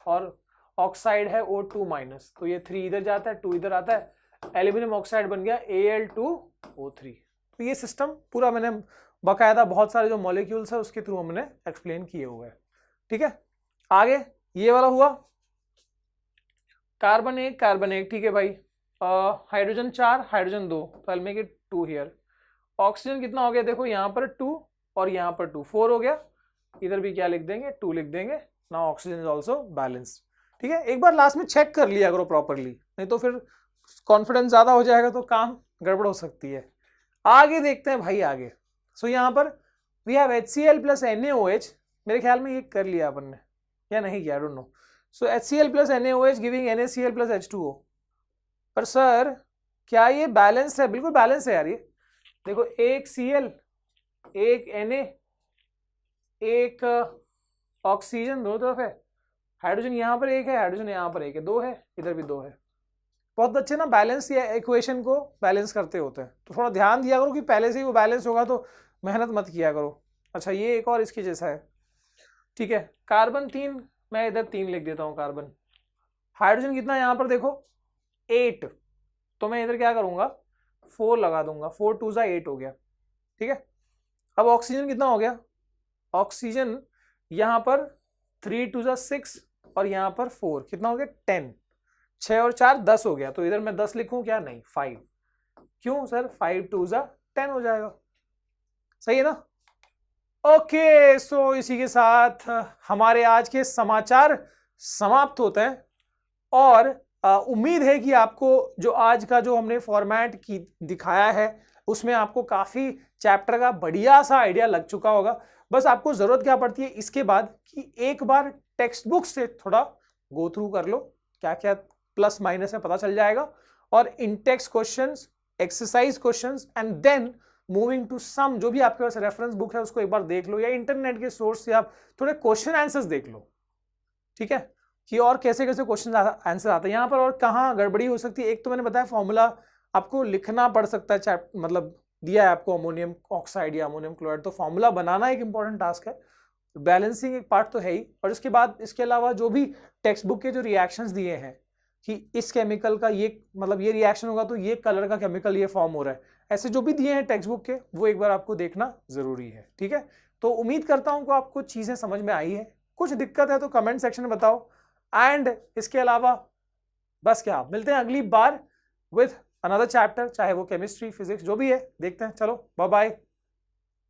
और ऑक्साइड है O2-, तो ये 3 इधर जाता है, 2 इधर आता है, एल्यूमिनियम ऑक्साइड बन गया Al2O3। तो ये सिस्टम पूरा मैंने बाकायदा बहुत सारे जो मॉलिक्यूल्स है उसके थ्रू हमने एक्सप्लेन किए हुए हैं, ठीक है। आगे ये वाला हुआ, कार्बन 1 कार्बन 1, ठीक है भाई, हाइड्रोजन 4 हाइड्रोजन 2, तो I will make it 2 here. Oxygen कितना हो गया देखो, यहाँ पर 2 और यहाँ पर 2, 4 हो गया, इधर भी क्या लिख देंगे, 2 लिख देंगे। Now oxygen is also balanced, ठीक है। एक बार लास्ट में चेक कर लिया करो प्रॉपरली, नहीं तो फिर कॉन्फिडेंस ज्यादा हो जाएगा तो काम गड़बड़ हो सकती है। आगे देखते हैं भाई आगे। सो यहाँ पर we have HCl plus NaOH, मेरे ख्याल में ये कर लिया अपन ने या नहीं किया, I don't know. So HCl plus NaOH giving NaCl plus H2O, पर सर क्या ये बैलेंस है? बिल्कुल बैलेंस है यार, ये देखो, एक Cl, एक Na, एक ऑक्सीजन दोनों तरफ है, हाइड्रोजन यहाँ पर एक है, हाइड्रोजन यहाँ पर एक है, 2 है, इधर भी 2 है। बहुत अच्छे ना बैलेंस या इक्वेशन को बैलेंस करते होते हैं, तो थोड़ा ध्यान दिया करो कि पहले से ही वो बैलेंस होगा, तो मेहनत मत किया करो। अच्छा ये एक और इसके जैसा है, ठीक है। कार्बन 3, मैं इधर 3 लिख देता हूँ कार्बन। हाइड्रोजन कितना यहाँ पर देखो 8, तो मैं इधर क्या करूँगा 4 लगा दूंगा, 4 2 8 हो गया, ठीक है। अब ऑक्सीजन कितना हो गया, ऑक्सीजन यहाँ पर 3 2 6 और यहाँ पर 4, कितना हो गया 10, 6 और 4 10 हो गया, तो इधर मैं 10 लिखूं क्या, नहीं 5, क्यों सर 5 2 10 हो जाएगा, सही है ना। ओके, सो इसी के साथ हमारे आज के समाचार समाप्त होते हैं, और उम्मीद है कि आपको जो आज का जो हमने फॉर्मेट की दिखाया है उसमें आपको काफी चैप्टर का बढ़िया सा आइडिया लग चुका होगा। बस आपको जरूरत क्या पड़ती है इसके बाद कि एक बार टेक्स्ट बुक से थोड़ा गो थ्रू कर लो, क्या क्या प्लस माइनस है पता चल जाएगा, और in text questions, exercise questions, and then moving to sum, जो भी आपके पास रेफरेंस बुक है उसको एक बार देख लो, या इंटरनेट के सोर्स से आप थोड़े क्वेश्चन आंसर्स देख लो, ठीक है, कि और कैसे कैसे क्वेश्चन आंसर आते हैं यहाँ पर और कहाँ गड़बड़ी हो सकती है। एक तो मैंने बताया फॉर्मूला आपको लिखना पड़ सकता है, मतलब दिया है आपको अमोनियम ऑक्साइड या अमोनियम क्लोराइड, तो फॉर्मूला बनाना एक इंपॉर्टेंट टास्क है, बैलेंसिंग एक पार्ट तो है ही, और इसके बाद इसके अलावा जो भी टेक्स्ट बुक के जो रिएक्शंस दिए हैं कि इस केमिकल का ये मतलब ये रिएक्शन होगा तो ये कलर का केमिकल ये फॉर्म हो रहा है, ऐसे जो भी दिए हैं टेक्स्ट बुक के वो एक बार आपको देखना जरूरी है, ठीक है। तो उम्मीद करता हूं कि आपको चीजें समझ में आई है, कुछ दिक्कत है तो कमेंट सेक्शन में बताओ, एंड इसके अलावा बस क्या, मिलते हैं अगली बार विथ अनदर चैप्टर, चाहे वो केमिस्ट्री, फिजिक्स, जो भी है देखते हैं। चलो बाय बाय।